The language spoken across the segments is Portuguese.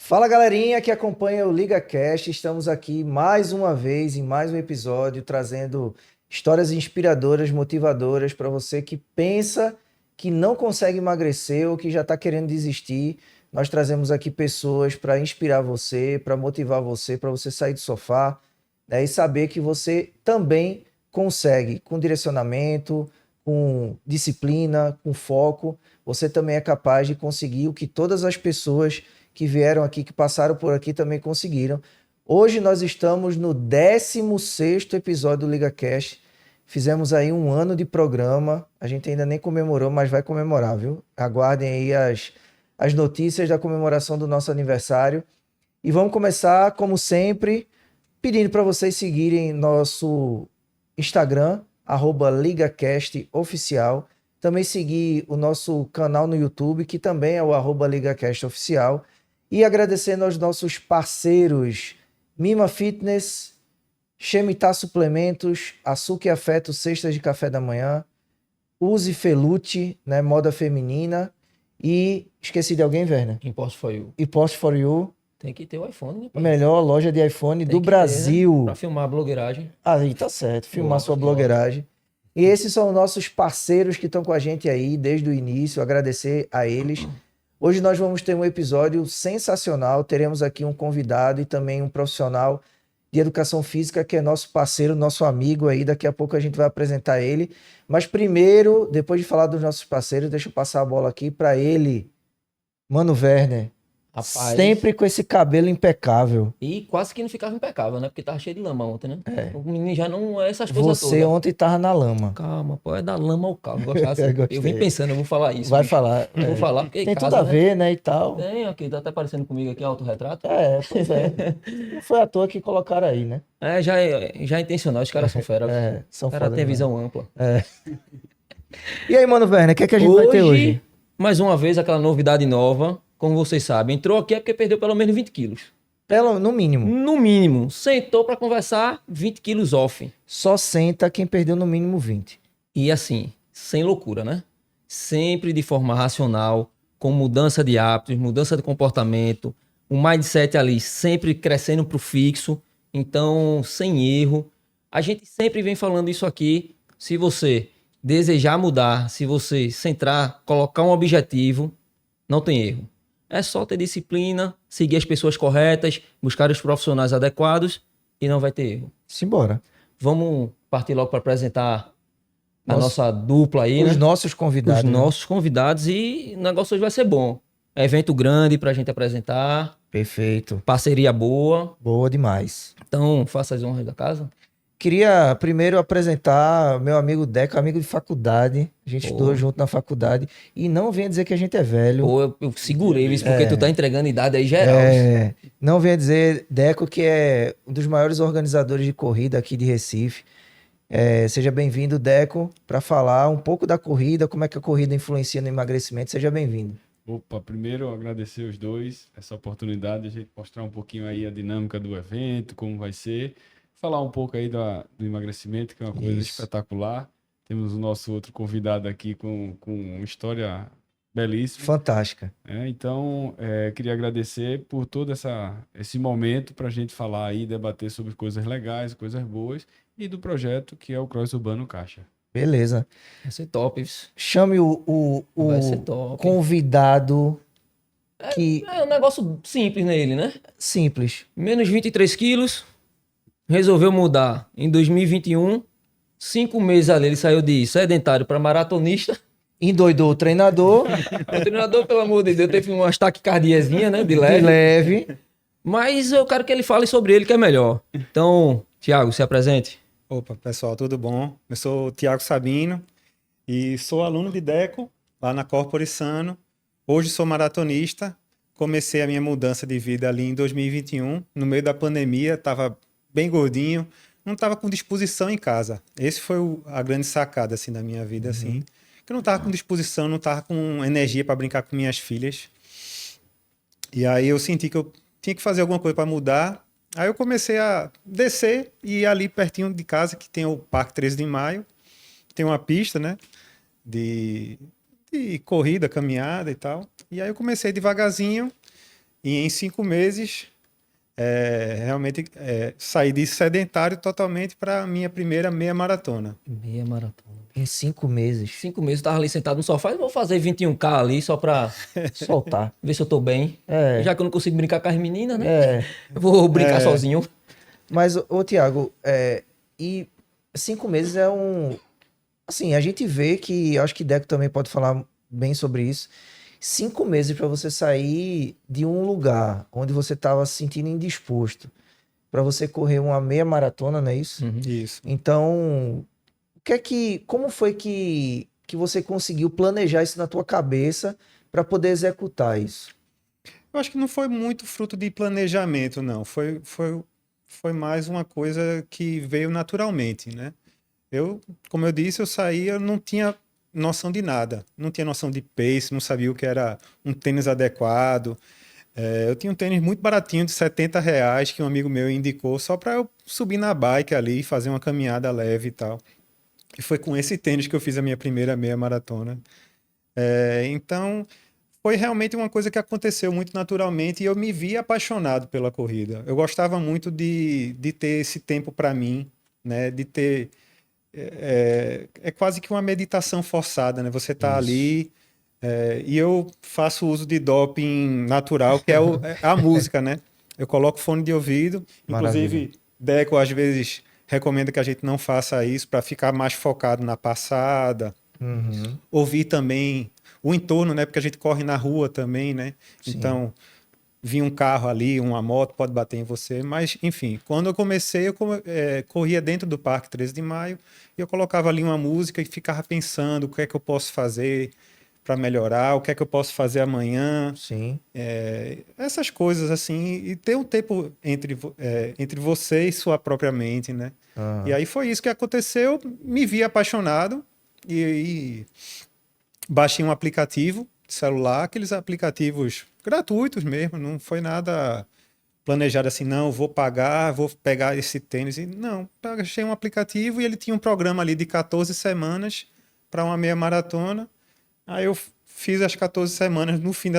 Fala galerinha que acompanha o LigaCast, estamos aqui mais uma vez em mais um episódio trazendo histórias inspiradoras, motivadoras para você que pensa que não consegue emagrecer ou que já está querendo desistir. Nós trazemos aqui pessoas para inspirar você, para você sair do sofá, né, e saber que você também consegue, com direcionamento, com disciplina, com foco, você também é capaz de conseguir o que todas as pessoas que vieram aqui, que passaram por aqui, também conseguiram. Hoje nós estamos no 16º episódio do LigaCast. Fizemos aí um ano de programa. A gente ainda nem comemorou, mas vai comemorar, viu? Aguardem aí as notícias da comemoração do nosso aniversário. E vamos começar, como sempre, pedindo para vocês seguirem nosso Instagram, @LigaCastOficial. Também seguir o nosso canal no YouTube, que também é o @LigaCastOficial. E agradecendo aos nossos parceiros Mima Fitness, Chemitá Suplementos, Açúcar e Afeto, cestas de café da manhã, Use Felute, né, moda feminina, e esqueci de alguém, Werner? Imposto for you. E Post for You, Tem que ter o iPhone, né, pai? melhor loja de iPhone Tem do que Brasil. ter, né? Pra filmar a blogueiragem. Aí tá certo, filmar Lógico, sua blogueiragem. E esses são nossos parceiros que estão com a gente aí desde o início, agradecer a eles. Hoje nós vamos ter um episódio sensacional, teremos aqui um convidado e também um profissional de educação física que é nosso parceiro, nosso amigo aí, daqui a pouco a gente vai apresentar ele. Mas primeiro, depois de falar dos nossos parceiros, deixa eu passar a bola aqui para ele, Mano Werner. Rapaz. Sempre com esse cabelo impecável. E quase que não ficava impecável, né? Porque tava cheio de lama ontem, né? É. O menino já não é essas coisas Você todas. ontem tava na lama. Calma, pô, é da lama ao carro. Gostava assim. Gostei. Eu vim pensando, eu vou falar isso. Vai bicho. falar. Vou falar porque Tem casa, tudo a né? ver, né, e tal. Tem aqui, tá até parecendo comigo aqui, autorretrato. Pois é. Não foi à toa que colocaram aí, né? Já é intencional, os caras são fera. São O cara foda tem demais. visão ampla. E aí, Mano Werner, o que é que a gente vai ter hoje? Mais uma vez, aquela novidade nova, como vocês sabem, entrou aqui é porque perdeu pelo menos 20 quilos. No mínimo. No mínimo. Sentou pra conversar, 20 quilos off. Só senta quem perdeu no mínimo 20. E assim, sem loucura, né? Sempre de forma racional, com mudança de hábitos, mudança de comportamento, o mindset ali sempre crescendo pro fixo, então sem erro. A gente sempre vem falando isso aqui. Se você desejar mudar, se você centrar, colocar um objetivo, não tem erro. É só ter disciplina, seguir as pessoas corretas, buscar os profissionais adequados e não vai ter erro. Simbora. Vamos partir logo para apresentar a nossa dupla aí, Os né? nossos convidados. Os nossos convidados, e o negócio hoje vai ser bom. Evento grande pra gente apresentar, Perfeito. parceria boa. Boa demais. Então, faça as honras da casa. Queria primeiro apresentar meu amigo Deco, amigo de faculdade. A gente estudou junto na faculdade. E não venha dizer que a gente é velho. Pô, eu segurei isso porque tu tá entregando idade aí geral. Não venha dizer, Deco, que é um dos maiores organizadores de corrida aqui de Recife. Seja bem-vindo, Deco, para falar um pouco da corrida, como é que a corrida influencia no emagrecimento. Seja bem-vindo. Opa, primeiro agradecer os dois, essa oportunidade de a gente mostrar um pouquinho aí a dinâmica do evento, como vai ser, falar um pouco aí do emagrecimento, que é uma coisa espetacular. Temos o nosso outro convidado aqui com uma história belíssima. Fantástica. Então, queria agradecer por todo esse momento para a gente falar aí, debater sobre coisas legais, coisas boas, e do projeto que é o Cross Urbano Caixa. Beleza. Vai ser top. Chame o Vai ser top. convidado que... É um negócio simples nele, né? Simples. Menos 23 quilos. Resolveu mudar em 2021. 5 meses ali, ele saiu de sedentário para maratonista. Endoidou o treinador. O treinador, pelo amor de Deus, teve umas taquicardiazinhas, né? De De leve. leve. Mas eu quero que ele fale sobre ele, que é melhor. Então, Thiago, se apresente. Opa, pessoal, tudo bom? Eu sou o Thiago Sabino e sou aluno de Deco lá na Corpore Sano. Hoje sou maratonista. Comecei a minha mudança de vida ali em 2021. No meio da pandemia, estava bem gordinho, não estava com disposição em casa. Esse foi a grande sacada assim, da minha vida. Assim, que eu não estava com disposição, não estava com energia para brincar com minhas filhas. E aí eu senti que eu tinha que fazer alguma coisa para mudar. Aí eu comecei a descer e ir ali pertinho de casa, que tem o Parque 13 de Maio, tem uma pista, né, de corrida, caminhada e tal. E aí eu comecei devagarzinho E em 5 meses, realmente saí de sedentário totalmente para a minha primeira meia maratona. Meia maratona. Em 5 meses. 5 meses eu tava ali sentado no sofá e vou fazer 21K ali só pra Soltar. ver se eu tô bem. É. Já que eu não consigo brincar com as meninas, né? É. Eu vou brincar sozinho. Mas, ô Tiago, e 5 meses é um. Assim, a gente vê que. Acho que Deco também pode falar bem sobre isso. 5 meses para você sair de um lugar onde você estava se sentindo indisposto, para você correr uma meia maratona, não é isso? Uhum. Isso. Então, como foi que você conseguiu planejar isso na tua cabeça para poder executar isso? Eu acho que não foi muito fruto de planejamento, não. Foi mais uma coisa que veio naturalmente, né? Como eu disse, eu saí, eu não tinha noção de nada. Não tinha noção de pace, não sabia o que era um tênis adequado. Eu tinha um tênis muito baratinho, de R$ 70, que um amigo meu indicou só para eu subir na bike ali, fazer uma caminhada leve e tal. E foi com esse tênis que eu fiz a minha primeira meia maratona. Então, foi realmente uma coisa que aconteceu muito naturalmente e eu me vi apaixonado pela corrida. Eu gostava muito de ter esse tempo para mim, né? De ter... É quase que uma meditação forçada, né? Você tá ali e eu faço uso de doping natural, que é a música, né? Eu coloco fone de ouvido, Maravilha. inclusive Deco às vezes recomenda que a gente não faça isso para ficar mais focado na passada. Uhum. Ouvir também o entorno, né? Porque a gente corre na rua também, né? Sim. Então, vir um carro ali, uma moto pode bater em você. Mas, enfim, quando eu comecei, eu corria dentro do Parque 13 de Maio e eu colocava ali uma música e ficava pensando o que é que eu posso fazer para melhorar, o que é que eu posso fazer amanhã. Sim. Essas coisas, assim, e ter um tempo entre você e sua própria mente, né? Aham. E aí foi isso que aconteceu, me vi apaixonado e baixei um aplicativo de celular, aqueles aplicativos gratuitos mesmo, não foi nada planejado assim, não, vou pagar, vou pegar esse tênis. Não, baixei um aplicativo e ele tinha um programa ali de 14 semanas para uma meia maratona. Aí eu fiz as 14 semanas, no fim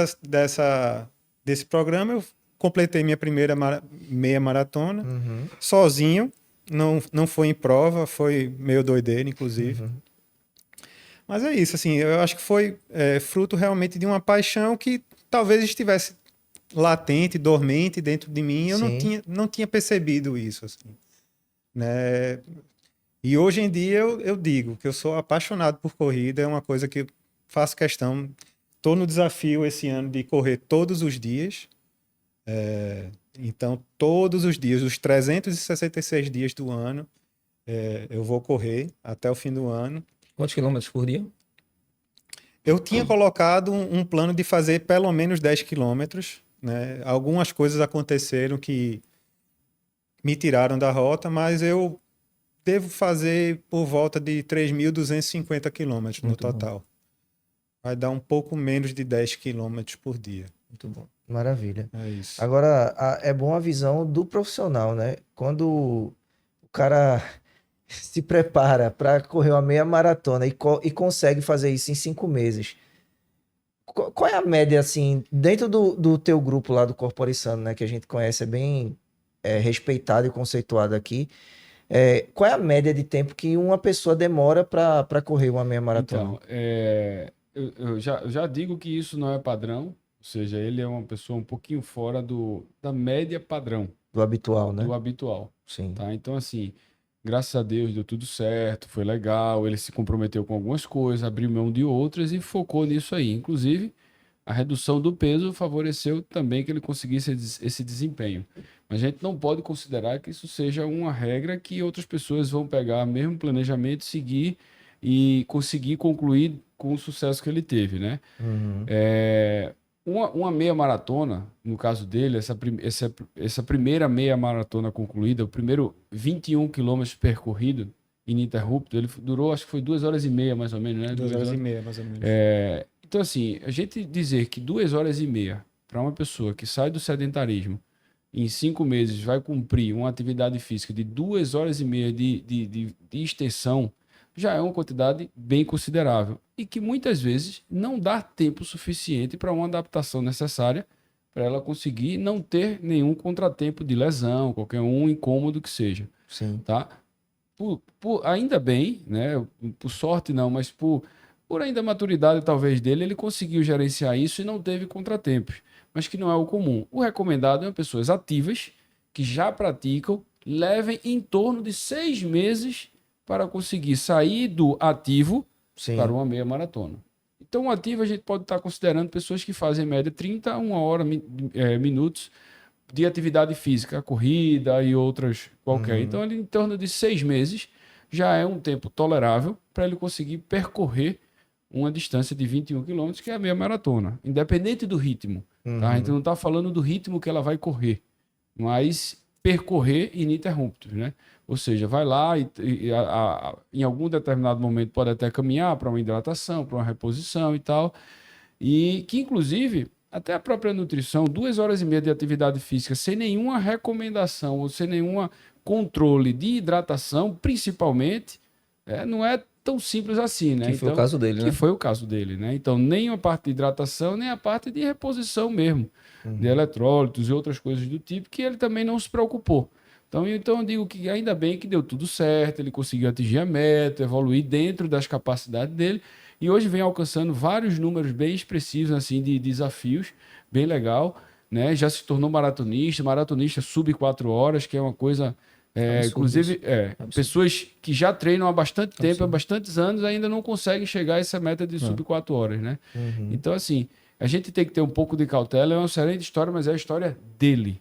desse programa eu completei minha primeira meia maratona, Uhum. sozinho, não foi em prova, foi meio doideira, inclusive. Uhum. Mas é isso, assim, eu acho que foi fruto realmente de uma paixão que talvez estivesse latente, dormente dentro de mim, eu Sim. não tinha percebido isso, assim, né? E hoje em dia eu digo que eu sou apaixonado por corrida, é uma coisa que eu faço questão. Estou no desafio esse ano de correr todos os dias, então todos os dias, os 366 dias do ano, eu vou correr até o fim do ano. Quantos quilômetros por dia? Eu tinha colocado um plano de fazer pelo menos 10 quilômetros, né? Algumas coisas aconteceram que me tiraram da rota, mas eu devo fazer por volta de 3.250 quilômetros no Muito bom. total. Vai dar um pouco menos de 10 quilômetros por dia. Muito bom. Maravilha. É isso. Agora, é bom a visão do profissional, né? Quando o cara se prepara para correr uma meia maratona e consegue fazer isso em 5 meses. Qual é a média, assim, dentro do teu grupo lá do Corporissano, né? Que a gente conhece, é bem respeitado e conceituado aqui. Qual é a média de tempo que uma pessoa demora para correr uma meia maratona? Então, eu já digo que isso não é padrão, ou seja, ele é uma pessoa um pouquinho fora da média padrão, Do habitual, né? do habitual, Sim. tá? Então, assim, graças a Deus deu tudo certo, foi legal, ele se comprometeu com algumas coisas, abriu mão de outras e focou nisso aí. Inclusive, a redução do peso favoreceu também que ele conseguisse esse desempenho. Mas a gente não pode considerar que isso seja uma regra que outras pessoas vão pegar o mesmo planejamento, seguir e conseguir concluir com o sucesso que ele teve, né? Uhum. Uma meia maratona, no caso dele, essa primeira meia maratona concluída, o primeiro 21 quilômetros percorrido ininterrupto, ele durou, acho que foi 2 horas e meia, mais ou menos, né? 2 horas e meia, mais ou menos. Então, assim, a gente dizer que 2 horas e meia para uma pessoa que sai do sedentarismo em 5 meses vai cumprir uma atividade física de 2 horas e meia de extensão, já é uma quantidade bem considerável e que muitas vezes não dá tempo suficiente para uma adaptação necessária para ela conseguir não ter nenhum contratempo de lesão, qualquer incômodo que seja, Sim. tá? Ainda bem, né? Por sorte não, mas por ainda a maturidade talvez dele, ele conseguiu gerenciar isso e não teve contratempos, mas que não é o comum. O recomendado é pessoas ativas que já praticam, levem em torno de 6 meses para conseguir sair do ativo Sim. para uma meia maratona. Então, o ativo a gente pode estar considerando pessoas que fazem em média 30 a 1 hora, minutos de atividade física, corrida e outras qualquer. Então, ele em torno de 6 meses já é um tempo tolerável para ele conseguir percorrer uma distância de 21 quilômetros, que é a meia maratona, independente do ritmo. Tá? A gente não está falando do ritmo que ela vai correr, mas percorrer ininterruptos, né? Ou seja, vai lá em algum determinado momento pode até caminhar para uma hidratação, para uma reposição e tal, e que inclusive até a própria nutrição, 2 horas e meia de atividade física sem nenhuma recomendação ou sem nenhum controle de hidratação, principalmente, não é tão simples assim, né? Que foi o caso dele, que né? foi o caso dele, né? Então, nem a parte de hidratação, nem a parte de reposição mesmo, de eletrólitos e outras coisas do tipo, que ele também não se preocupou. Então eu digo que ainda bem que deu tudo certo, ele conseguiu atingir a meta, evoluir dentro das capacidades dele, e hoje vem alcançando vários números bem expressivos assim de desafios, bem legal, né? Já se tornou maratonista sub 4 horas, que é uma coisa inclusive, pessoas que já treinam há bastante tempo, há bastantes anos, ainda não conseguem chegar a essa meta de sub 4 horas, né? Então, assim, a gente tem que ter um pouco de cautela. É uma excelente história, mas é a história dele.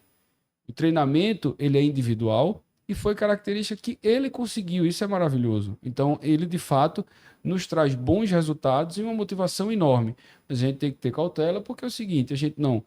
O treinamento, ele é individual e foi característica que ele conseguiu. Isso é maravilhoso. Então, ele, de fato, nos traz bons resultados e uma motivação enorme. Mas a gente tem que ter cautela, porque é o seguinte, a gente não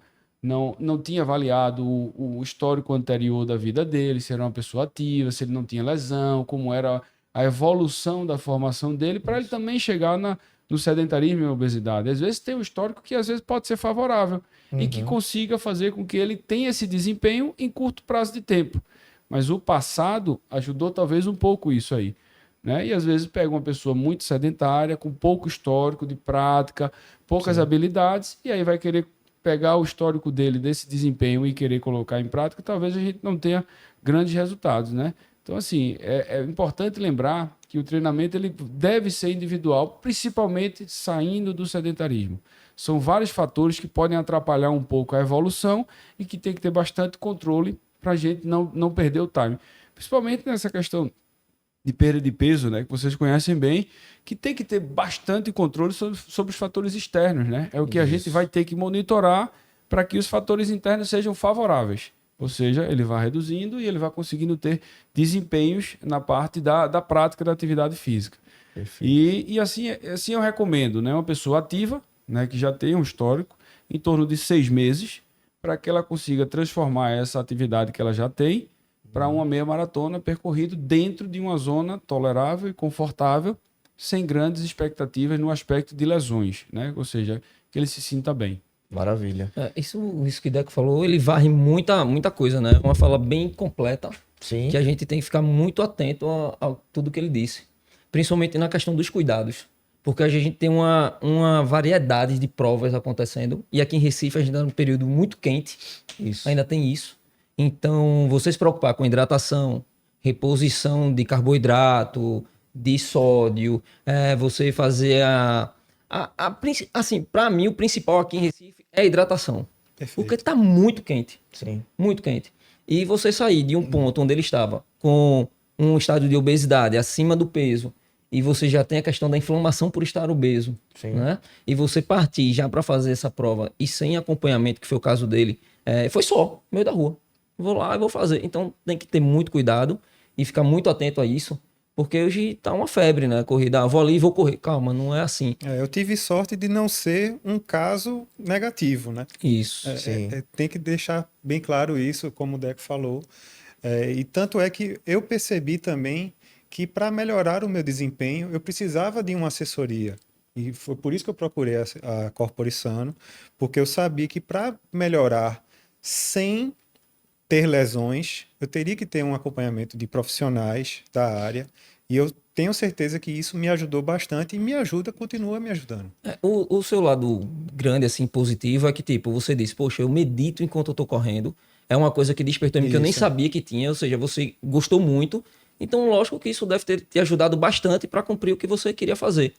tinha avaliado o histórico anterior da vida dele, se era uma pessoa ativa, se ele não tinha lesão, como era a evolução da formação dele, para ele também chegar no sedentarismo e obesidade. Às vezes tem um histórico que às vezes pode ser favorável e que consiga fazer com que ele tenha esse desempenho em curto prazo de tempo. Mas o passado ajudou talvez um pouco isso aí, né? E às vezes pega uma pessoa muito sedentária, com pouco histórico de prática, poucas habilidades, e aí vai querer pegar o histórico dele desse desempenho e querer colocar em prática, talvez a gente não tenha grandes resultados, né? Então, assim, é importante lembrar que o treinamento ele deve ser individual, principalmente saindo do sedentarismo. São vários fatores que podem atrapalhar um pouco a evolução e que tem que ter bastante controle para a gente não perder o time. Principalmente nessa questão de perda de peso, né, que vocês conhecem bem, que tem que ter bastante controle sobre os fatores externos, né? É o que a gente vai ter que monitorar para que os fatores internos sejam favoráveis. Ou seja, ele vai reduzindo e ele vai conseguindo ter desempenhos na parte da prática da atividade física. E assim eu recomendo, né, uma pessoa ativa, né, que já tem um histórico, em torno de 6 meses, para que ela consiga transformar essa atividade que ela já tem para uma meia maratona percorrido dentro de uma zona tolerável e confortável, sem grandes expectativas no aspecto de lesões, né? Ou seja, que ele se sinta bem. Maravilha. Isso que o Deco falou, ele varre muita coisa, né? Uma fala bem completa, Sim. que a gente tem que ficar muito atento a tudo que ele disse. Principalmente na questão dos cuidados. Porque a gente tem uma variedade de provas acontecendo. E aqui em Recife a gente está num período muito quente. Isso. Ainda tem isso. Então, você se preocupar com hidratação, reposição de carboidrato, de sódio, você fazer assim, para mim, o principal aqui em Recife é a hidratação. Perfeito. Porque está muito quente. Sim. Muito quente. E você sair de um ponto onde ele estava com um estado de obesidade acima do peso, e você já tem a questão da inflamação por estar obeso, Sim. né? E você partir já para fazer essa prova e sem acompanhamento, que foi o caso dele, foi só, no meio da rua. Vou lá e vou fazer. Então tem que ter muito cuidado e ficar muito atento a isso, porque hoje tá uma febre, né? Corrida, vou ali e vou correr. Calma, não é assim. Eu tive sorte de não ser um caso negativo, né? Isso. Sim. Tem que deixar bem claro isso, como o Deco falou. E tanto é que eu percebi também que para melhorar o meu desempenho, eu precisava de uma assessoria. E foi por isso que eu procurei a Corpore Sano, porque eu sabia que para melhorar sem ter lesões, eu teria que ter um acompanhamento de profissionais da área. E eu tenho certeza que isso me ajudou bastante e me ajuda, continua me ajudando. O seu lado grande, assim, positivo é que, tipo, você disse, poxa, eu medito enquanto eu tô correndo. É uma coisa que despertou em mim que eu nem Isso. sabia que tinha, ou seja, você gostou muito. Então, lógico que isso deve ter te ajudado bastante para cumprir o que você queria fazer.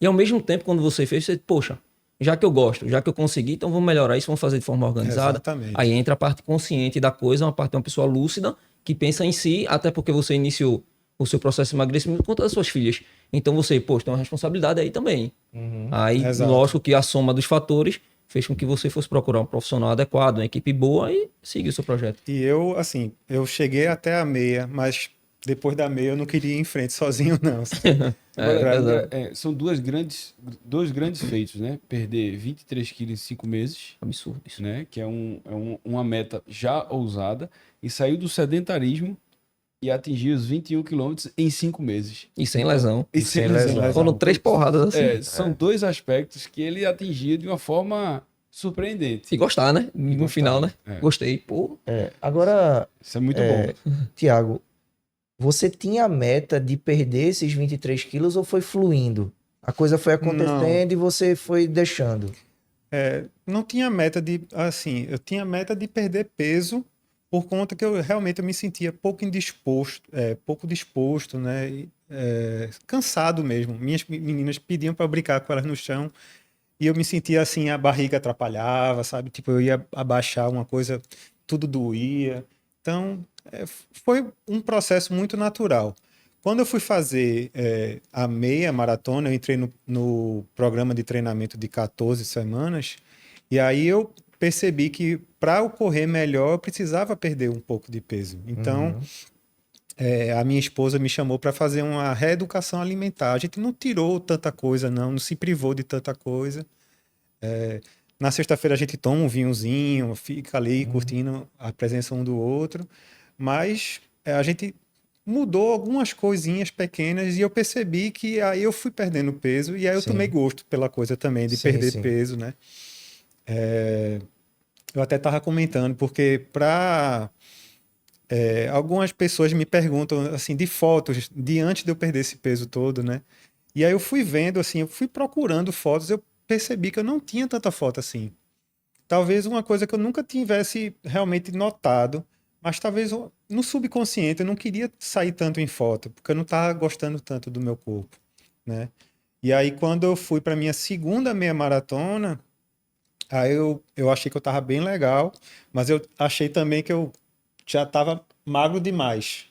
E ao mesmo tempo, quando você fez, você, poxa, já que eu gosto, já que eu consegui, então vamos melhorar isso, vamos fazer de forma organizada. Exatamente. Aí entra a parte consciente da coisa, uma parte de uma pessoa lúcida que pensa em si, até porque você iniciou o seu processo de emagrecimento com todas as suas filhas. Então você, poxa, tem uma responsabilidade aí também. Aí, Exato. lógico que a soma dos fatores fez com que você fosse procurar um profissional adequado, uma equipe boa e seguir o seu projeto. E eu, assim, eu cheguei até a meia, mas depois da meia eu não queria ir em frente sozinho, não. Agora, são dois grandes feitos, né? Perder 23 quilos em 5 meses, Absurdo isso. né? Que é uma meta já ousada, e saiu do sedentarismo e atingir os 21 quilômetros em 5 meses. E sem lesão. E sem lesão. Foram 3 porradas assim. São dois aspectos que ele atingiu de uma forma surpreendente. E gostar, né? No gostar, final, né? é. Gostei. Pô, Agora, Isso é muito bom. Tiago, você tinha a meta de perder esses 23 quilos ou foi fluindo? A coisa foi acontecendo e você foi deixando? Não tinha meta de, assim, eu tinha meta de perder peso por conta que eu realmente me sentia pouco disposto, né? Cansado mesmo. Minhas meninas pediam para eu brincar com elas no chão e eu me sentia assim, a barriga atrapalhava, sabe? Tipo, eu ia abaixar uma coisa, tudo doía. Então, foi um processo muito natural. Quando eu fui fazer a meia maratona, eu entrei no programa de treinamento de 14 semanas, e aí eu percebi que para eu correr melhor, eu precisava perder um pouco de peso. Então, a minha esposa me chamou para fazer uma reeducação alimentar. A gente não tirou tanta coisa, não se privou de tanta coisa. Na sexta-feira a gente toma um vinhozinho, fica ali curtindo a presença um do outro, mas a gente mudou algumas coisinhas pequenas e eu percebi que aí eu fui perdendo peso e aí eu Sim. tomei gosto pela coisa também de Sim, perder sim. peso, né? Eu até estava comentando, porque algumas pessoas me perguntam assim de fotos de antes de eu perder esse peso todo, né? E aí eu fui vendo assim, eu fui procurando fotos, eu percebi que eu não tinha tanta foto assim. Talvez uma coisa que eu nunca tivesse realmente notado, mas talvez no subconsciente eu não queria sair tanto em foto, porque eu não estava gostando tanto do meu corpo, né? E aí quando eu fui para minha segunda meia maratona, aí eu achei que eu estava bem legal, mas eu achei também que eu já estava magro demais.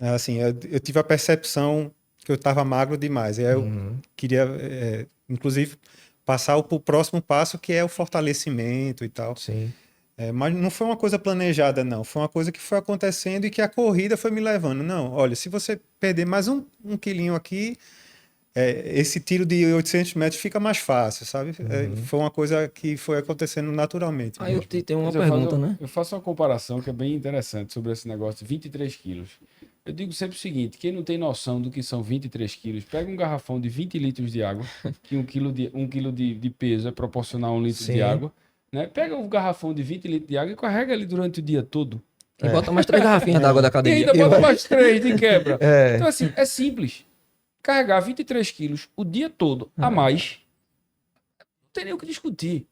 Assim, eu tive a percepção que eu estava magro demais. E aí eu queria, inclusive, passar para o próximo passo, que é o fortalecimento e tal. Sim. Mas não foi uma coisa planejada, não. Foi uma coisa que foi acontecendo e que a corrida foi me levando. Não, olha, se você perder mais um quilinho aqui, esse tiro de 800 metros fica mais fácil, sabe? Foi uma coisa que foi acontecendo naturalmente. aí eu mesmo. tenho uma Mas eu pergunta, faço- né? Eu faço uma comparação que é bem interessante sobre esse negócio de 23 quilos. Eu digo sempre o seguinte: quem não tem noção do que são 23 quilos, pega um garrafão de 20 litros de água, que um quilo de peso é proporcional a 1 litro de Sim. água, né? Pega um garrafão de 20 litros de água e carrega ele durante o dia todo. E bota mais 3 garrafinhas d'água da E academia. ainda bota mais 3 de quebra. É. Então, assim, é simples. Carregar 23 quilos o dia todo a mais, não tem nem o que discutir.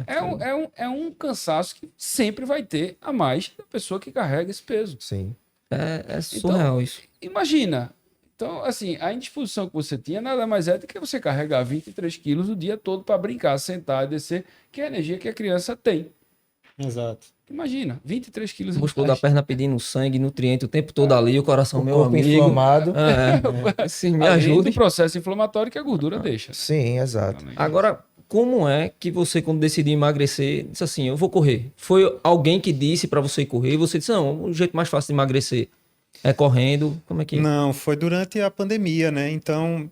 É um cansaço que sempre vai ter a mais da pessoa que carrega esse peso. Sim. É surreal isso. Imagina. Então, assim, a indisposição que você tinha nada mais é do que você carregar 23 quilos o dia todo para brincar, sentar e descer, que é a energia que a criança tem. Exato. Imagina, 23 quilos O a músculo da mais. perna pedindo sangue, nutriente o tempo todo ali, o coração, O meu corpo amigo. inflamado. Sim, me Além ajude. do processo inflamatório que a gordura deixa. Sim, exato. Agora, como é que você, quando decidiu emagrecer, disse assim, eu vou correr? Foi alguém que disse pra você correr e você disse, não, o jeito mais fácil de emagrecer é correndo? Como é que... Não, foi durante a pandemia, né? Então,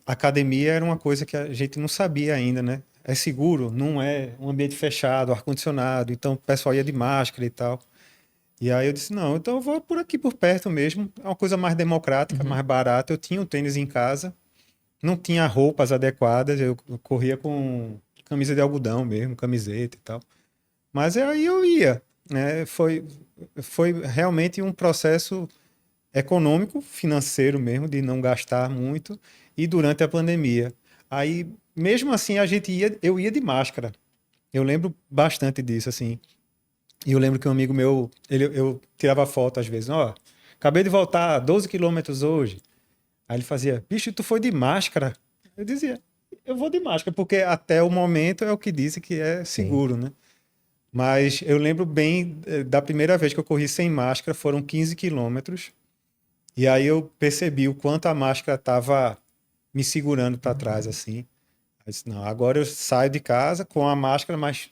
academia era uma coisa que a gente não sabia ainda, né? É seguro, não é um ambiente fechado, ar-condicionado, então o pessoal ia de máscara e tal. E aí eu disse, não, então eu vou por aqui, por perto mesmo. É uma coisa mais democrática, mais barata. Eu tinha o tênis em casa, não tinha roupas adequadas, eu corria com camisa de algodão mesmo, camiseta e tal. Mas aí eu ia, né? Foi realmente um processo econômico, financeiro mesmo, de não gastar muito, e durante a pandemia. Aí, mesmo assim, eu ia de máscara. Eu lembro bastante disso, assim. E eu lembro que um amigo meu, eu tirava foto às vezes, ó, acabei de voltar 12 quilômetros hoje. Aí ele fazia, bicho, tu foi de máscara? Eu dizia, eu vou de máscara, porque até o momento é o que dizem que é Sim. seguro, né? Mas eu lembro bem da primeira vez que eu corri sem máscara, foram 15 quilômetros. E aí eu percebi o quanto a máscara estava me segurando para trás, assim. Eu disse, não, agora eu saio de casa com a máscara, mas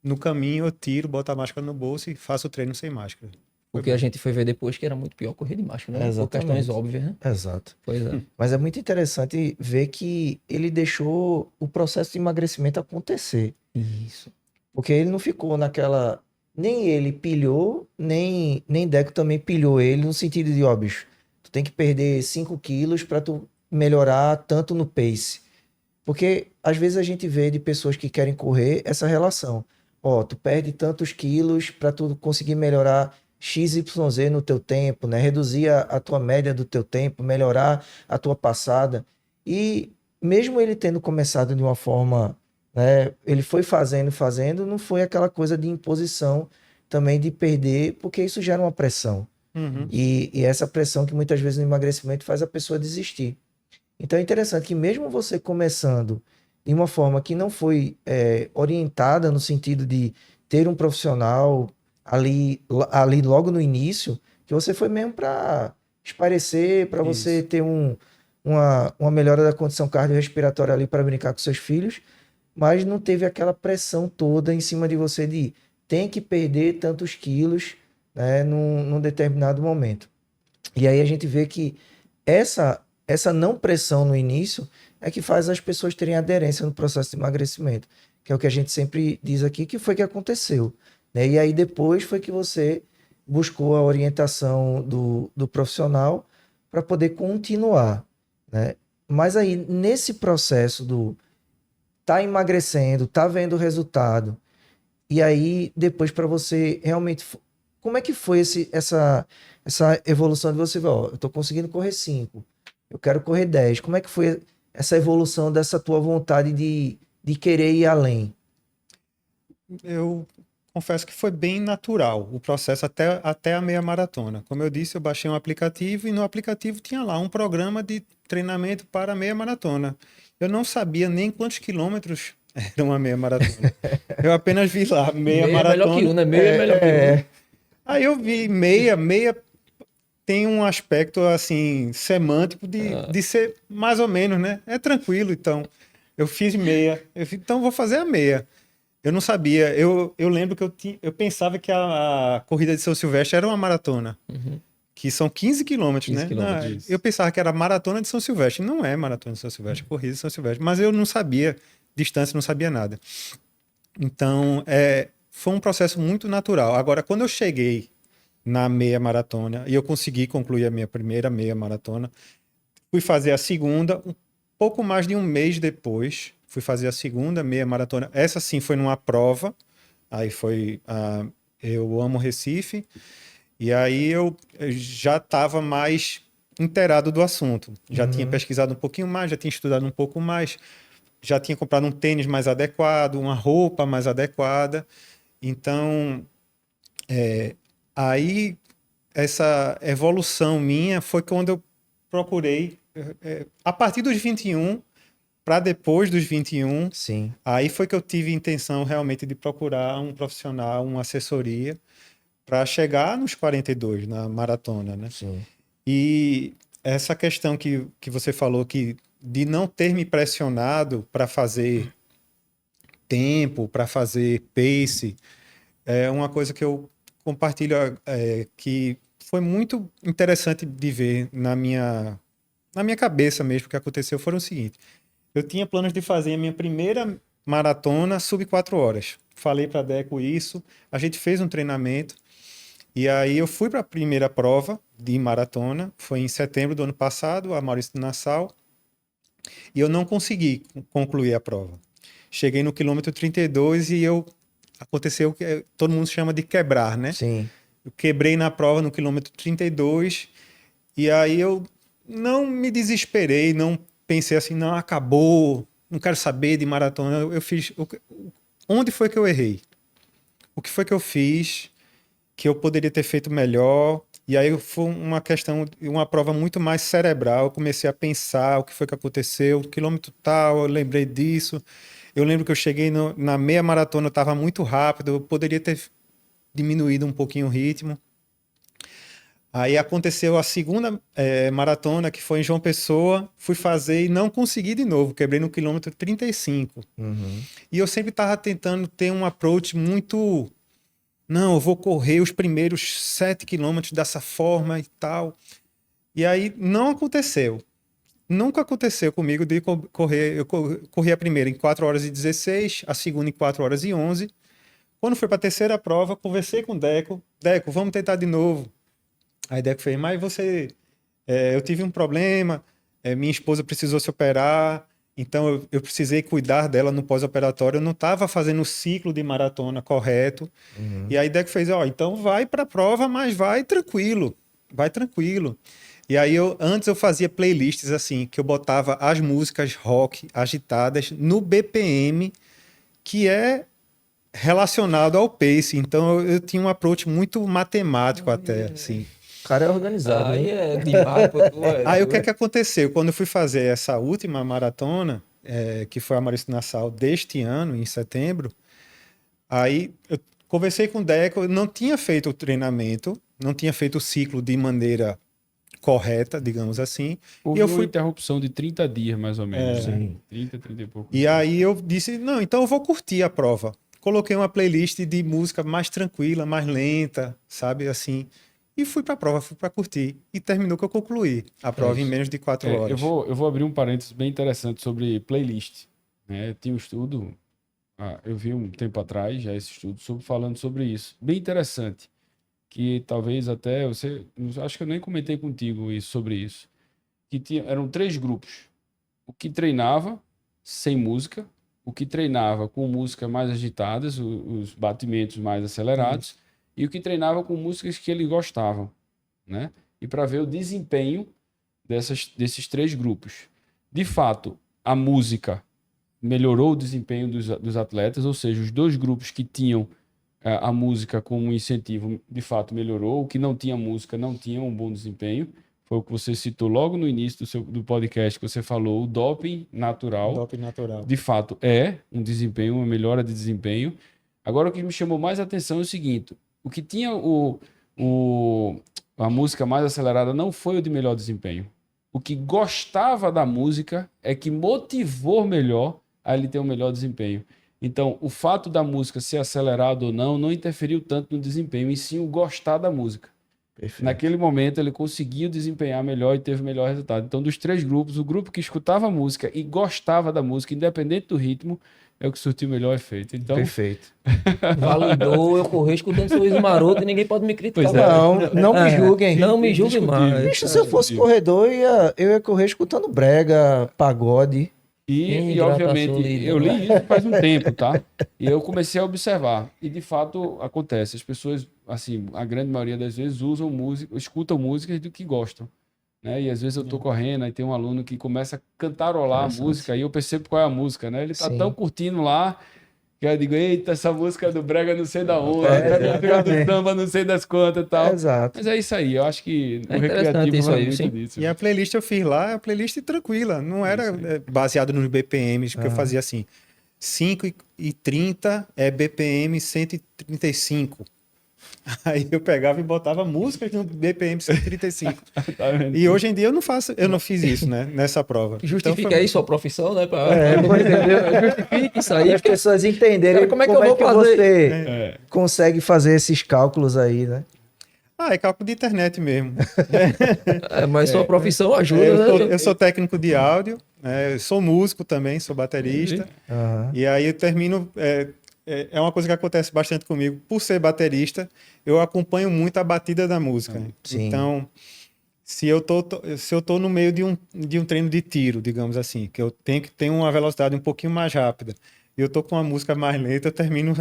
no caminho eu tiro, boto a máscara no bolso e faço o treino sem máscara. Foi Porque a bom. gente foi ver depois que era muito pior correr de máscara, né? Por questões Exatamente. óbvias, né? Exato. Pois é. Mas é muito interessante ver que ele deixou o processo de emagrecimento acontecer. Isso. Porque ele não ficou naquela. Nem ele pilhou, nem Deco também pilhou ele, no sentido de, ó, bicho, tu tem que perder 5 quilos para tu melhorar tanto no pace. Porque às vezes a gente vê de pessoas que querem correr essa relação. Ó, tu perde tantos quilos para tu conseguir melhorar XYZ no teu tempo, né? Reduzir a tua média do teu tempo, melhorar a tua passada. E mesmo ele tendo começado de uma forma, né? Ele foi fazendo, não foi aquela coisa de imposição também de perder, porque isso gera uma pressão. Uhum. E essa pressão que muitas vezes no emagrecimento faz a pessoa desistir. Então é interessante que mesmo você começando de uma forma que não foi orientada no sentido de ter um profissional ali logo no início, que você foi mesmo para esparecer, para você Isso. ter uma melhora da condição cardiorrespiratória ali para brincar com seus filhos, mas não teve aquela pressão toda em cima de você de tem que perder tantos quilos, né, num determinado momento. E aí a gente vê que essa não pressão no início é que faz as pessoas terem aderência no processo de emagrecimento, que é o que a gente sempre diz aqui, que foi que aconteceu, né? E aí depois foi que você buscou a orientação do profissional para poder continuar, né? Mas aí, nesse processo do tá emagrecendo, tá vendo o resultado, e aí depois para você realmente... Como é que foi essa evolução de você? Ó, eu tô conseguindo correr 5, eu quero correr 10. Como é que foi essa evolução dessa tua vontade de querer ir além? Eu confesso que foi bem natural o processo até a meia maratona. Como eu disse, eu baixei um aplicativo e no aplicativo tinha lá um programa de treinamento para a meia maratona. Eu não sabia nem quantos quilômetros era uma meia maratona. Eu apenas vi lá, meia Meio é melhor que um, maratona. né? Meio é melhor que um. Aí eu vi meia tem um aspecto assim semântico de ser mais ou menos, né? É tranquilo, então. Eu fiz meia, então vou fazer a meia. Eu não sabia, eu lembro que eu pensava que a corrida de São Silvestre era uma maratona, Uhum. que são 15 quilômetros, 15 né? quilômetros. Isso. Eu pensava que era a maratona de São Silvestre. Não é maratona de São Silvestre, é corrida de São Silvestre. Mas eu não sabia distância, não sabia nada. Então, foi um processo muito natural. Agora, quando eu cheguei na meia maratona e eu consegui concluir a minha primeira meia maratona, fui fazer a segunda, um pouco mais de um mês depois, fui fazer a segunda meia maratona. Essa sim foi numa prova, aí foi, eu amo Recife, e aí eu já estava mais inteirado do assunto. Já tinha Uhum. pesquisado um pouquinho mais, já tinha estudado um pouco mais, já tinha comprado um tênis mais adequado, uma roupa mais adequada. Então, aí essa evolução minha foi quando eu procurei, a partir dos 21 para depois dos 21, Sim, aí foi que eu tive intenção realmente de procurar um profissional, uma assessoria, para chegar nos 42 na maratona, né? sim. E essa questão que você falou que de não ter me pressionado para fazer tempo, para fazer pace, é uma coisa que eu compartilho, que foi muito interessante de ver na minha cabeça mesmo. O que aconteceu foi o seguinte: eu tinha planos de fazer a minha primeira maratona sub 4 horas. Falei para a Deco isso, a gente fez um treinamento e aí eu fui para a primeira prova de maratona, foi em setembro do ano passado, a Maurício de Nassau, e eu não consegui concluir a prova. Cheguei no quilômetro 32 e aconteceu o que todo mundo chama de quebrar, né? Sim. Eu quebrei na prova no quilômetro 32 E aí eu não me desesperei, não pensei assim, não, acabou, não quero saber de maratona. Eu fiz... Onde foi que eu errei? O que foi que eu fiz que eu poderia ter feito melhor? E aí foi uma questão, uma prova muito mais cerebral. Eu comecei a pensar o que foi que aconteceu, quilômetro tal, eu lembrei disso. Eu lembro que eu cheguei na meia maratona, eu estava muito rápido, eu poderia ter diminuído um pouquinho o ritmo. Aí aconteceu a segunda maratona, que foi em João Pessoa, fui fazer e não consegui de novo, quebrei no quilômetro 35. Uhum. E eu sempre estava tentando ter um approach muito... Não, eu vou correr os primeiros 7 quilômetros dessa forma e tal. E aí não aconteceu. Nunca aconteceu comigo de correr. Eu corri a primeira em 4 horas e 16, a segunda em 4 horas e 11. Quando foi para a terceira prova, conversei com o Deco. Deco, vamos tentar de novo. Aí Deco fez, mas você... eu tive um problema, minha esposa precisou se operar, então eu precisei cuidar dela no pós-operatório, eu não estava fazendo o ciclo de maratona correto. Uhum. E aí Deco fez, então vai para a prova, mas vai tranquilo, vai tranquilo. E aí antes eu fazia playlists assim, que eu botava as músicas rock agitadas no BPM, que é relacionado ao pace. Então eu tinha um approach muito matemático até, assim. O cara é organizado, Aí né? é demais, pô. Aí o que é que aconteceu? Quando eu fui fazer essa última maratona, que foi a Maurício Nassau deste ano, em setembro, aí eu conversei com o Deco, eu não tinha feito o treinamento, não tinha feito o ciclo de maneira correta, digamos assim. Houve E eu uma fui... interrupção de 30 dias, mais ou menos, né? Sim. 30 e pouco. E aí eu disse, não, então eu vou curtir a prova. Coloquei uma playlist de música mais tranquila, mais lenta, sabe, assim. E fui para a prova, fui para curtir. E terminou que eu concluí a prova em isso. menos de 4 horas. Eu vou abrir um parênteses bem interessante sobre playlist, né? Tinha um estudo, eu vi um tempo atrás já esse estudo falando sobre isso. Bem interessante. Que talvez até você... Acho que eu nem comentei contigo sobre isso. Que eram 3 grupos. O que treinava sem música, o que treinava com músicas mais agitadas, os batimentos mais acelerados, e o que treinava com músicas que eles gostavam, né? E para ver o desempenho desses 3 grupos. De fato, a música melhorou o desempenho dos atletas, ou seja, os 2 grupos que tinham a música como incentivo, de fato, melhorou. O que não tinha música não tinha um bom desempenho. Foi o que você citou logo no início do podcast, que você falou, o doping natural. Doping natural. De fato, é um desempenho, uma melhora de desempenho. Agora, o que me chamou mais a atenção é o seguinte: o que tinha a música mais acelerada não foi o de melhor desempenho. O que gostava da música é que motivou melhor a ele ter um melhor desempenho. Então, o fato da música ser acelerada ou não interferiu tanto no desempenho, e sim o gostar da música. Perfeito. Naquele momento, ele conseguiu desempenhar melhor e teve melhor resultado. Então, dos 3 grupos, o grupo que escutava a música e gostava da música, independente do ritmo, é o que surtiu o melhor efeito. Então, Perfeito. Validou eu correr escutando Sorriso Maroto e ninguém pode me criticar. Pois é. Não me julguem. Não me julguem mais. Bicho, se eu fosse corredor, eu ia correr escutando brega, pagode. E Hidratação obviamente, livre. eu li isso faz um tempo, tá? E eu comecei a observar. E, de fato, acontece. As pessoas, assim, a grande maioria das vezes, usam música, escutam músicas do que gostam, né? E, às vezes, eu tô correndo, aí tem um aluno que começa a cantarolar a música, e eu percebo qual é a música, né? Ele tá Sim. tão curtindo lá, que eu digo, eita, essa música é do brega não sei da onde, É, música do exatamente. samba não sei das quantas e tal. Exato. Mas é isso aí, eu acho que É o interessante recreativo isso vai aí, muito sim. disso. E a playlist eu fiz lá, a playlist tranquila, não era baseado nos BPMs, que eu fazia assim, 5:30 é BPM 135. Aí eu pegava e botava músicas no BPM 135. Tá vendo? E hoje em dia eu não fiz isso, né, nessa prova. Justifica Então foi- aí sua profissão, né? Justifique isso aí. Para as pessoas entenderem Cara, como é que eu vou fazer? você É. consegue fazer esses cálculos aí, né? é cálculo de internet mesmo. Mas sua profissão ajuda, né? Eu sou técnico de áudio, sou músico também, sou baterista. Aham. E aí eu termino. É uma coisa que acontece bastante comigo. Por ser baterista, eu acompanho muito a batida da música. Sim. Então, se eu tô no meio de um treino de tiro, digamos assim, que eu tenho que ter uma velocidade um pouquinho mais rápida, e eu tô com uma música mais lenta, eu termino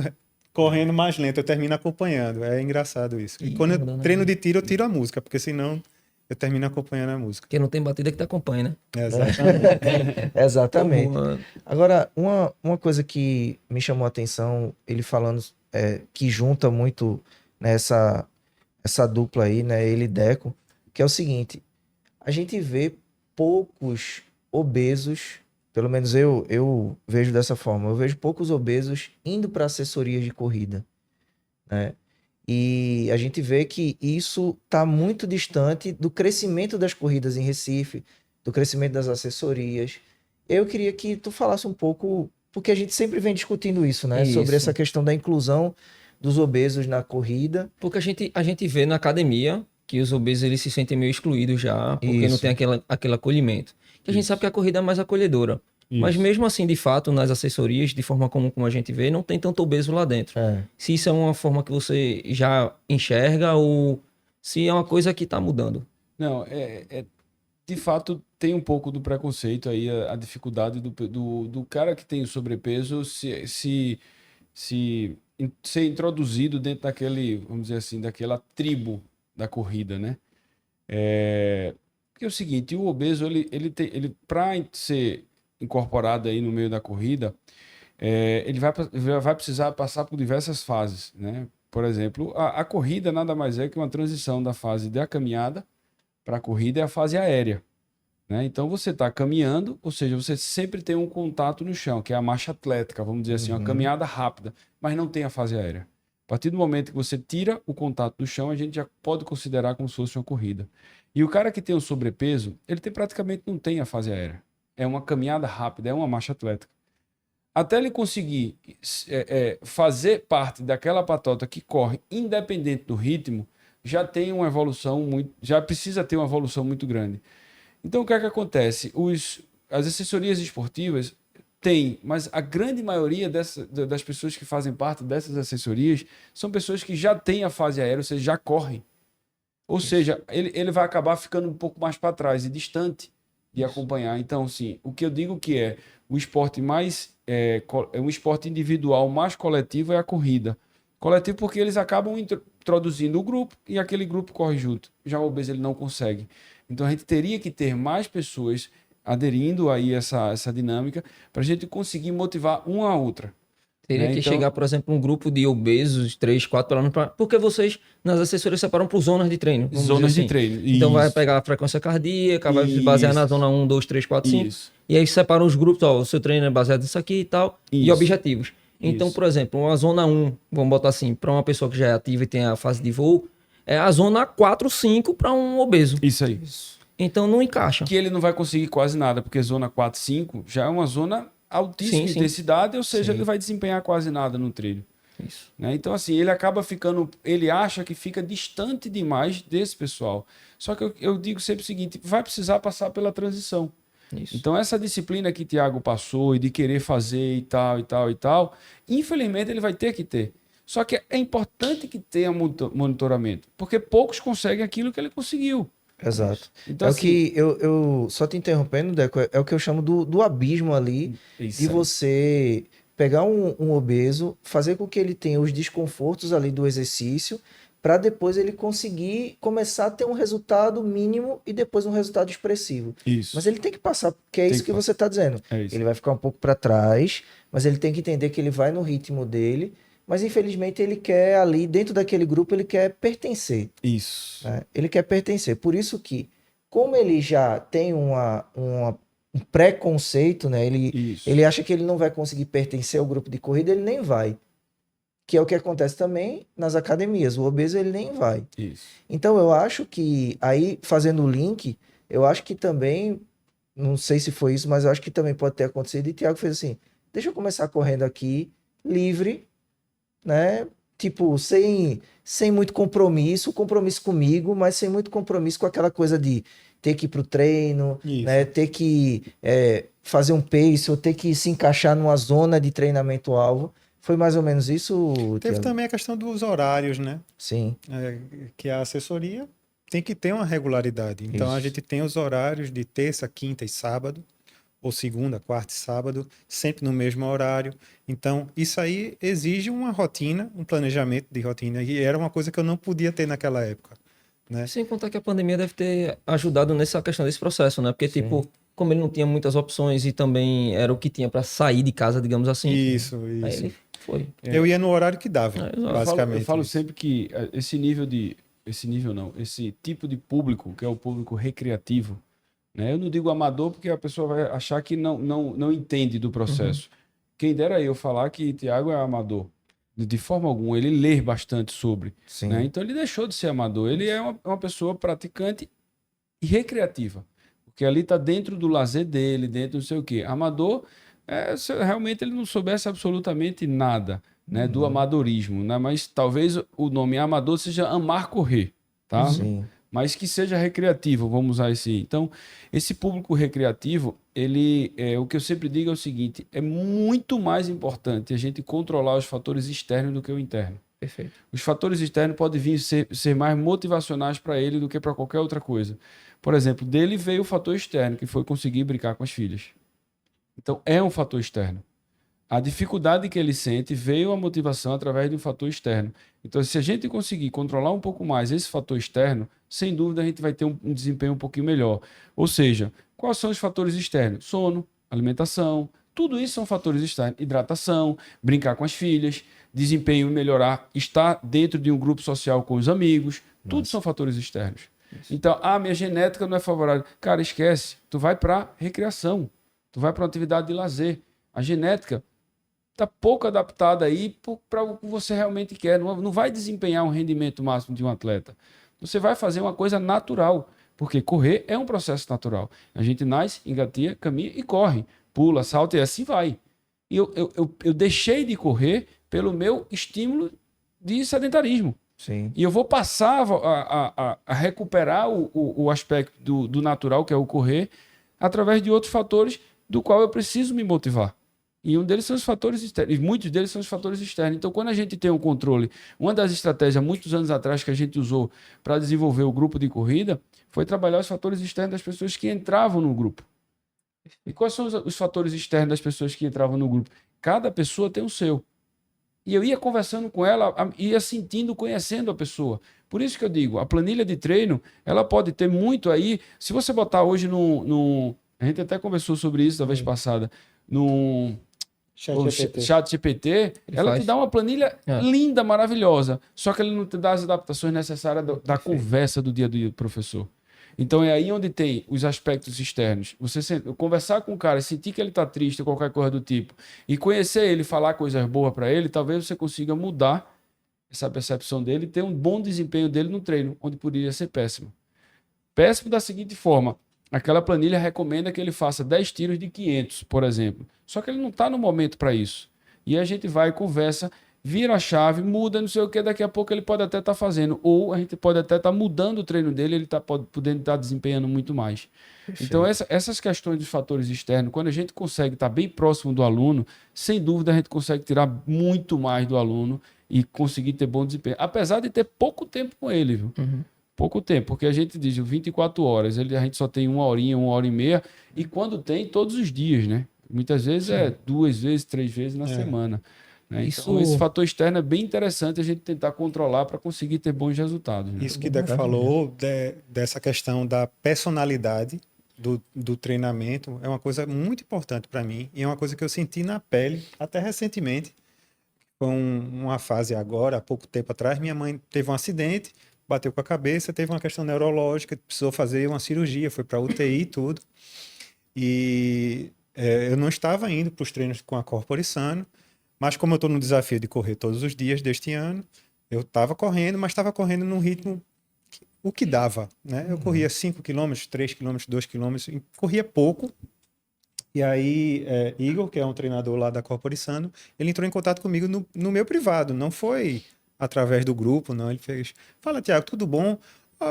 correndo mais lento, eu termino acompanhando. É engraçado isso. E Ih, quando eu mudando treino de tiro, eu tiro a música, porque senão eu termino acompanhando a música. Porque não tem batida que te acompanha, né? Exatamente. Exatamente. Pô, Agora, uma coisa que me chamou a atenção, ele falando que junta muito nessa essa dupla aí, né, ele e Deco, que é o seguinte, a gente vê poucos obesos, pelo menos eu vejo dessa forma, eu vejo poucos obesos indo para assessorias de corrida, né? E a gente vê que isso está muito distante do crescimento das corridas em Recife, do crescimento das assessorias. Eu queria que tu falasse um pouco, porque a gente sempre vem discutindo isso, né? Sobre Isso. essa questão da inclusão dos obesos na corrida. Porque a gente vê na academia que os obesos eles se sentem meio excluídos já, porque não Isso. tem aquele acolhimento. E a gente Isso. sabe que a corrida é mais acolhedora. Mas Isso. mesmo assim, de fato, nas assessorias, de forma como a gente vê, não tem tanto obeso lá dentro. É, Se isso é uma forma que você já enxerga ou se é uma coisa que está mudando. Não, de fato tem um pouco do preconceito aí, a dificuldade do cara que tem o sobrepeso ser introduzido dentro daquele, vamos dizer assim, daquela tribo da corrida, né? Porque é o seguinte, o obeso, ele para ser incorporado aí no meio da corrida, ele vai precisar passar por diversas fases, né? Por exemplo, a corrida nada mais é que uma transição da fase da caminhada para a corrida é a fase aérea, né? Então você está caminhando, ou seja, você sempre tem um contato no chão, que é a marcha atlética, vamos dizer assim, uma caminhada rápida, mas não tem a fase aérea. A partir do momento que você tira o contato do chão, a gente já pode considerar como se fosse uma corrida. E o cara que tem o sobrepeso, praticamente não tem a fase aérea. É uma caminhada rápida, é uma marcha atlética. Até ele conseguir fazer parte daquela patota que corre independente do ritmo, já tem uma evolução já precisa ter uma evolução muito grande. Então o que é que acontece? As assessorias esportivas têm, mas a grande maioria das pessoas que fazem parte dessas assessorias são pessoas que já têm a fase aérea, ou seja, já correm. Ou seja, ele vai acabar ficando um pouco mais para trás e distante de acompanhar. Então, sim, o que eu digo que é o esporte um esporte individual mais coletivo é a corrida. Coletivo porque eles acabam introduzindo o grupo e aquele grupo corre junto. Já o obeso ele não consegue. Então a gente teria que ter mais pessoas aderindo aí essa dinâmica para a gente conseguir motivar uma a outra. Teria Né? que Então, chegar, por exemplo, um grupo de obesos, 3, 4, pelo menos, porque vocês nas assessorias separam por zonas de treino. Vamos zonas dizer de assim. treino. Então vai Isso. pegar a frequência cardíaca, vai basear na Isso. zona 1, 2, 3, 4, 5. Isso. E aí separam os grupos, ó, o seu treino é baseado nisso aqui e tal, e Isso. objetivos. Então, Isso. por exemplo, uma zona 1, vamos botar assim, para uma pessoa que já é ativa e tem a fase de voo, é a zona 4, 5 para um obeso. Isso aí. Então não encaixa. Que ele não vai conseguir quase nada, porque zona 4, 5 já é uma zona altíssima Sim, sim. intensidade, ou seja, Sim. ele vai desempenhar quase nada no trilho. Isso. Né? Então, assim, ele acaba ficando, ele acha que fica distante demais desse pessoal. Só que eu digo sempre o seguinte, vai precisar passar pela transição. Isso. Então, essa disciplina que Thiago passou e de querer fazer e tal, e tal, e tal, infelizmente ele vai ter que ter. Só que é importante que tenha monitoramento, porque poucos conseguem aquilo que ele conseguiu. exato. Então, É o assim, que eu só te interrompendo, Deco, é o que eu chamo do abismo ali, isso de aí. você pegar um obeso, fazer com que ele tenha os desconfortos ali do exercício, para depois ele conseguir começar a ter um resultado mínimo e depois um resultado expressivo. Isso. Mas ele tem que passar, porque é Tem isso que que você está dizendo. É isso. Ele vai ficar um pouco para trás, mas ele tem que entender que ele vai no ritmo dele, mas infelizmente ele quer ali, dentro daquele grupo, ele quer pertencer. Isso. Né? Ele quer pertencer. Por isso que, como ele já tem um preconceito, né? Isso. Ele acha que ele não vai conseguir pertencer ao grupo de corrida, ele nem vai. Que é o que acontece também nas academias. O obeso, ele nem vai. Isso. Então, eu acho que, aí, fazendo o link, eu acho que também, não sei se foi isso, mas eu acho que também pode ter acontecido. E Thiago fez assim, deixa eu começar correndo aqui, livre, né? Tipo, sem muito compromisso comigo, mas sem muito compromisso com aquela coisa de ter que ir pro treino, Isso. né? Ter que fazer um pace, ou ter que se encaixar numa zona de treinamento-alvo. Foi mais ou menos isso, Teve Thiago? também a questão dos horários, né? Sim, Que a assessoria tem que ter uma regularidade. Então, a Isso. gente tem os horários de terça, quinta e sábado, ou segunda, quarta e sábado, sempre no mesmo horário. Então, isso aí exige uma rotina, um planejamento de rotina, e era uma coisa que eu não podia ter naquela época. né? Sem contar que a pandemia deve ter ajudado nessa questão desse processo, né? Porque, tipo, como ele não tinha muitas opções e também era o que tinha para sair de casa, digamos assim. Isso, Aí isso. ele foi. Eu ia no horário que dava, É, exato. Eu basicamente. falo isso. sempre que esse tipo de público, que é o público recreativo, né? Eu não digo amador porque a pessoa vai achar que não entende do processo. Quem dera eu falar que Tiago é amador. De forma alguma, ele lê bastante sobre, Sim. né? Então ele deixou de ser amador. Ele é uma pessoa praticante e recreativa. Porque ali está dentro do lazer dele, dentro do não sei o quê. Amador, se realmente ele não soubesse absolutamente nada, né, do amadorismo, né? Mas talvez o nome amador seja amar correr, tá? Sim. Mas que seja recreativo, vamos usar esse. Então, esse público recreativo, o que eu sempre digo é o seguinte: é muito mais importante a gente controlar os fatores externos do que o interno. Perfeito. Os fatores externos podem vir ser mais motivacionais para ele do que para qualquer outra coisa. Por exemplo, dele veio o fator externo, que foi conseguir brincar com as filhas. Então, é um fator externo. A dificuldade que ele sente veio a motivação através de um fator externo. Então, se a gente conseguir controlar um pouco mais esse fator externo, sem dúvida a gente vai ter um desempenho um pouquinho melhor. Ou seja, quais são os fatores externos? Sono, alimentação, tudo isso são fatores externos. Hidratação, brincar com as filhas, desempenho melhorar, estar dentro de um grupo social com os amigos, tudo são fatores externos. Então, minha genética não é favorável. Cara, esquece. Tu vai para recreação, tu vai para uma atividade de lazer. A genética está pouco adaptada aí para o que você realmente quer. Não vai desempenhar um rendimento máximo de um atleta. Você vai fazer uma coisa natural, porque correr é um processo natural. A gente nasce, engatinha, caminha e corre. Pula, salta e assim vai. E eu deixei de correr pelo meu estímulo de sedentarismo. Sim. E eu vou passar a recuperar o aspecto do natural, que é o correr, através de outros fatores do qual eu preciso me motivar. E um deles são os fatores externos. E muitos deles são os fatores externos. Então, quando a gente tem um controle, uma das estratégias, muitos anos atrás, que a gente usou para desenvolver o grupo de corrida, foi trabalhar os fatores externos das pessoas que entravam no grupo. E quais são os fatores externos das pessoas que entravam no grupo? Cada pessoa tem o seu. E eu ia conversando com ela, ia sentindo, conhecendo a pessoa. Por isso que eu digo, a planilha de treino, ela pode ter muito aí. Se você botar hoje a gente até conversou sobre isso da vez passada, no Chat GPT, ela faz. te dá uma planilha linda, maravilhosa. Só que ele não te dá as adaptações necessárias da conversa do dia a dia do professor. Então é aí onde tem os aspectos externos. Você conversar com o cara, sentir que ele está triste ou qualquer coisa do tipo, e conhecer ele, falar coisas boas para ele, talvez você consiga mudar essa percepção dele e ter um bom desempenho dele no treino, onde poderia ser péssimo. Péssimo da seguinte forma: aquela planilha recomenda que ele faça 10 tiros de 500, por exemplo. Só que ele não está no momento para isso. E a gente vai, conversa, vira a chave, muda, não sei o que, daqui a pouco ele pode até estar fazendo. Ou a gente pode até estar mudando o treino dele, ele está podendo estar desempenhando muito mais. Então, essas questões dos fatores externos, quando a gente consegue estar bem próximo do aluno, sem dúvida a gente consegue tirar muito mais do aluno e conseguir ter bom desempenho. Apesar de ter pouco tempo com ele, viu? Pouco tempo, porque a gente diz 24 horas, a gente só tem 1 horinha, 1 hora e meia, e quando tem, todos os dias, né? Muitas vezes é 2 vezes, 3 vezes na semana. Né? Então, esse fator externo é bem interessante a gente tentar controlar para conseguir ter bons resultados. Né? Isso que Deco falou dessa questão da personalidade do treinamento é uma coisa muito importante para mim e é uma coisa que eu senti na pele até recentemente. Foi uma fase agora, há pouco tempo atrás, minha mãe teve um acidente, bateu com a cabeça, teve uma questão neurológica, precisou fazer uma cirurgia, foi para UTI e tudo. E eu não estava indo para os treinos com a Corpore Sano, mas como eu estou no desafio de correr todos os dias deste ano, eu estava correndo, mas estava correndo num ritmo o que dava, né? Eu corria 5 km, 3 km, 2 km, corria pouco. E aí, Igor, que é um treinador lá da Corpore Sano, ele entrou em contato comigo no meu privado, não foi através do grupo, não. Ele fez: fala, Tiago, tudo bom?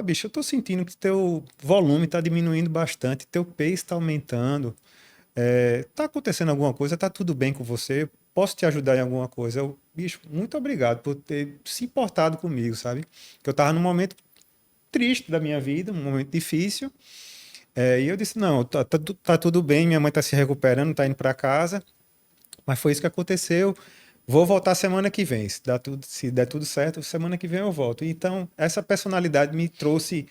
Bicho, eu tô sentindo que teu volume tá diminuindo bastante, teu pace está aumentando. Tá acontecendo alguma coisa? Tá tudo bem com você? Posso te ajudar em alguma coisa? Bicho, muito obrigado por ter se importado comigo, sabe? Que eu tava num momento triste da minha vida, um momento difícil. E eu disse: não, tá tudo bem, minha mãe tá se recuperando, tá indo para casa. Mas foi isso que aconteceu. vou voltar semana que vem. Se der tudo certo, semana que vem eu volto. Então, essa personalidade me trouxe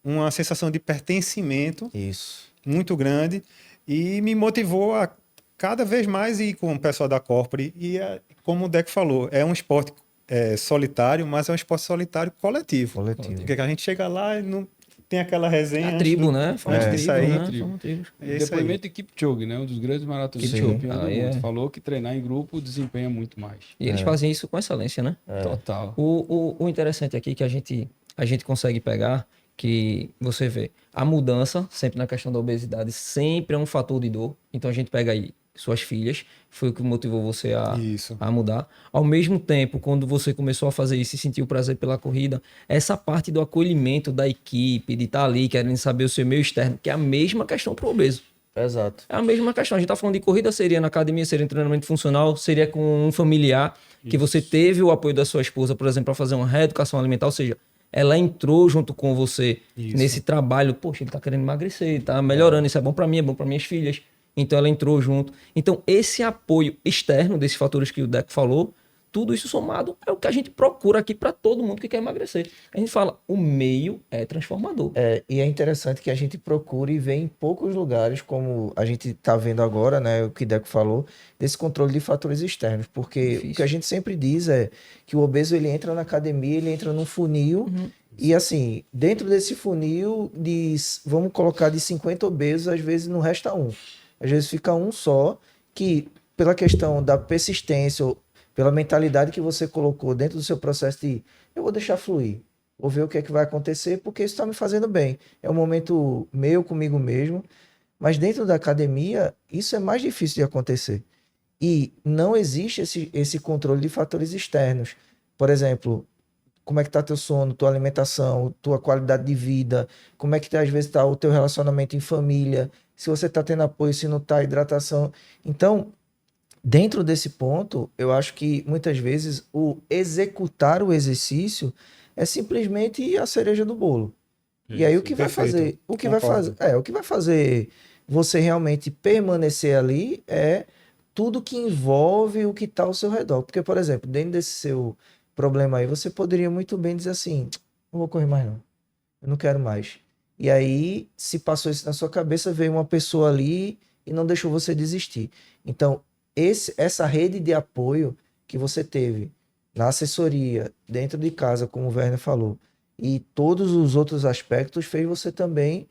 uma sensação de pertencimento Isso. muito grande e me motivou a cada vez mais ir com o pessoal da Corpore. E, como o Deco falou, é um esporte solitário, mas é um esporte solitário coletivo. Coletivo. Porque a gente chega lá e não tem aquela resenha. A antes tribo, né? antes de sair. né? tribo. Forma tribo. É isso aí. Depoimento de Kipchoge, né? Um dos grandes maratonistas Sim. campeões do Aí mundo. é. Falou que treinar em grupo desempenha muito mais. E eles fazem isso com excelência, né? Total. O interessante aqui que a gente consegue pegar, que você vê, a mudança, sempre na questão da obesidade, sempre é um fator de dor. Então a gente pega aí suas filhas, foi o que motivou você Isso. a mudar. Ao mesmo tempo, quando você começou a fazer isso e sentiu o prazer pela corrida, essa parte do acolhimento da equipe, de estar ali querendo saber o seu meio externo, que é a mesma questão para o obeso. Exato. É a mesma questão. A gente tá falando de corrida, seria na academia, seria em treinamento funcional, seria com um familiar que você teve o apoio da sua esposa, por exemplo, para fazer uma reeducação alimentar, ou seja, ela entrou junto com você Isso. nesse trabalho. Poxa, ele tá querendo emagrecer, ele tá melhorando, isso é bom para mim, é bom para minhas filhas. Então ela entrou junto. Então esse apoio externo desses fatores que o Deco falou, tudo isso somado é o que a gente procura aqui para todo mundo que quer emagrecer. A gente fala, o meio é transformador. E é interessante que a gente procure e vê em poucos lugares, como a gente está vendo agora, né, o que Deco falou, desse controle de fatores externos, porque Difícil. o que a gente sempre diz é que o obeso ele entra na academia, ele entra num funil, e assim, dentro desse funil, vamos colocar de 50 obesos, às vezes não resta um. Às vezes fica um só, que pela questão da persistência, ou pela mentalidade que você colocou dentro do seu processo de eu vou deixar fluir, vou ver o que é que vai acontecer, porque isso está me fazendo bem. É um momento meu comigo mesmo, mas dentro da academia, isso é mais difícil de acontecer. E não existe esse controle de fatores externos. Por exemplo, como é que está teu sono, tua alimentação, tua qualidade de vida, como é que às vezes está o teu relacionamento em família, se você está tendo apoio, se não está, hidratação. Então, dentro desse ponto, eu acho que muitas vezes o executar o exercício é simplesmente a cereja do bolo. E aí o que vai perfeito. fazer, Concordo. o que vai fazer você realmente permanecer ali é tudo que envolve o que está ao seu redor. Porque, por exemplo, dentro desse seu problema aí, você poderia muito bem dizer assim, não vou correr mais não, eu não quero mais. E aí, se passou isso na sua cabeça, veio uma pessoa ali e não deixou você desistir. Então, essa rede de apoio que você teve na assessoria, dentro de casa, como o Werner falou, e todos os outros aspectos fez você também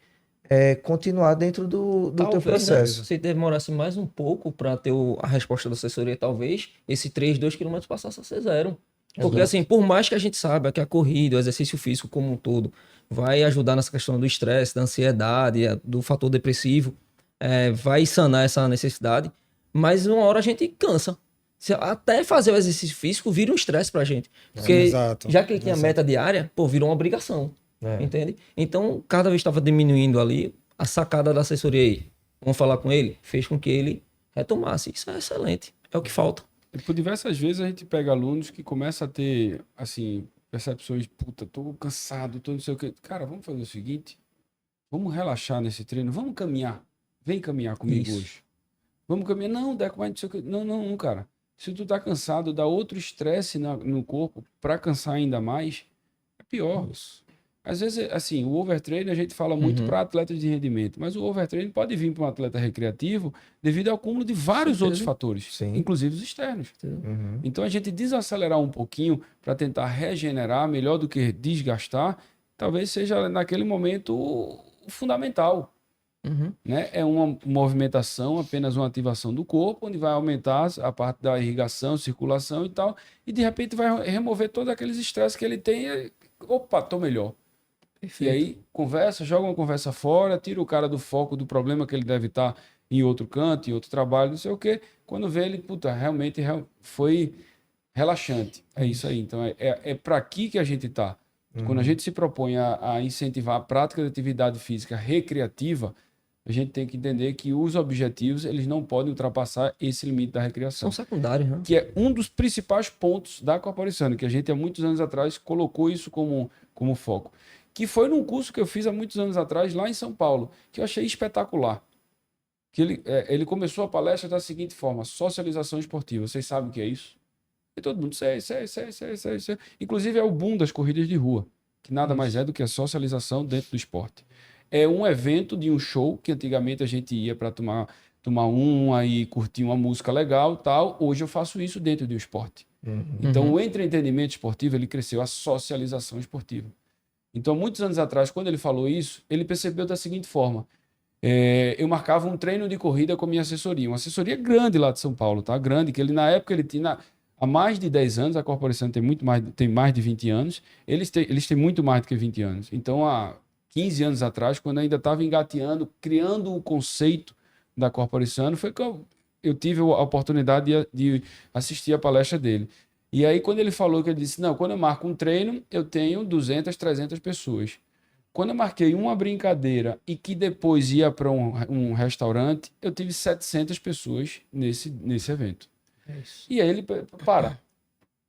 continuar dentro do teu Talvez, né, processo. se demorasse mais um pouco para ter a resposta da assessoria, talvez esse 2 km passasse a ser zero. Porque Exato. assim, por mais que a gente saiba que a corrida, o exercício físico como um todo, vai ajudar nessa questão do estresse, da ansiedade, do fator depressivo, vai sanar essa necessidade, mas uma hora a gente cansa. Até fazer o exercício físico vira um estresse pra gente. Porque Exato. já que ele tinha Exato. meta diária, pô, virou uma obrigação. É. Entende? Então, cada vez estava diminuindo ali, a sacada da assessoria aí, vamos falar com ele, fez com que ele retomasse. Isso é excelente. É o que falta. E por diversas vezes a gente pega alunos que começam a ter, assim, percepções, puta, tô cansado, tô não sei o quê. Cara, vamos fazer o seguinte, vamos relaxar nesse treino, vamos caminhar. Vem caminhar comigo Isso. hoje. Vamos caminhar. Não, Deco, mas não sei o quê. Não, cara. Se tu tá cansado, dá outro estresse no corpo pra cansar ainda mais, é pior. Às vezes, assim, o overtraining a gente fala muito para atletas de rendimento, mas o overtraining pode vir para um atleta recreativo devido ao acúmulo de vários Certeza. outros fatores, Sim. inclusive os externos. Uhum. Então, a gente desacelerar um pouquinho para tentar regenerar, melhor do que desgastar, talvez seja naquele momento o fundamental. Uhum. Né? É uma movimentação, apenas uma ativação do corpo, onde vai aumentar a parte da irrigação, circulação e tal, e de repente vai remover todos aqueles estresses que ele tem. E, opa, tô melhor. E aí, joga uma conversa fora, tira o cara do foco do problema que ele deve estar em outro canto, em outro trabalho, não sei o quê. Quando vê ele, puta, realmente foi relaxante. É isso aí. Então, é para aqui que a gente está. Quando a gente se propõe a incentivar a prática de atividade física recreativa, a gente tem que entender que os objetivos eles não podem ultrapassar esse limite da recreação. São secundários, né? Que é um dos principais pontos da Corpore Sano, que a gente há muitos anos atrás colocou isso como foco. Que foi num curso que eu fiz há muitos anos atrás, lá em São Paulo, que eu achei espetacular. Que ele começou a palestra da seguinte forma: socialização esportiva. Vocês sabem o que é isso? E todo mundo, sei. Inclusive é o boom das corridas de rua, que nada mais é do que a socialização dentro do esporte. É um evento de um show que antigamente a gente ia para tomar uma e curtir uma música legal e tal. Hoje eu faço isso dentro do esporte. Então o entretenimento esportivo, ele cresceu, a socialização esportiva. Então, muitos anos atrás, quando ele falou isso, ele percebeu da seguinte forma. Eu marcava um treino de corrida com a minha assessoria. Uma assessoria grande lá de São Paulo, tá? Grande, que ele na época ele tinha... Há mais de 10 anos, a corporação tem mais de 20 anos. Eles têm muito mais do que 20 anos. Então, há 15 anos atrás, quando ainda estava engateando, criando o conceito da corporação, foi que eu tive a oportunidade de assistir a palestra dele. E aí, quando ele falou, que ele disse, não, quando eu marco um treino, eu tenho 200, 300 pessoas. Quando eu marquei uma brincadeira e que depois ia para um restaurante, eu tive 700 pessoas nesse evento. E aí ele,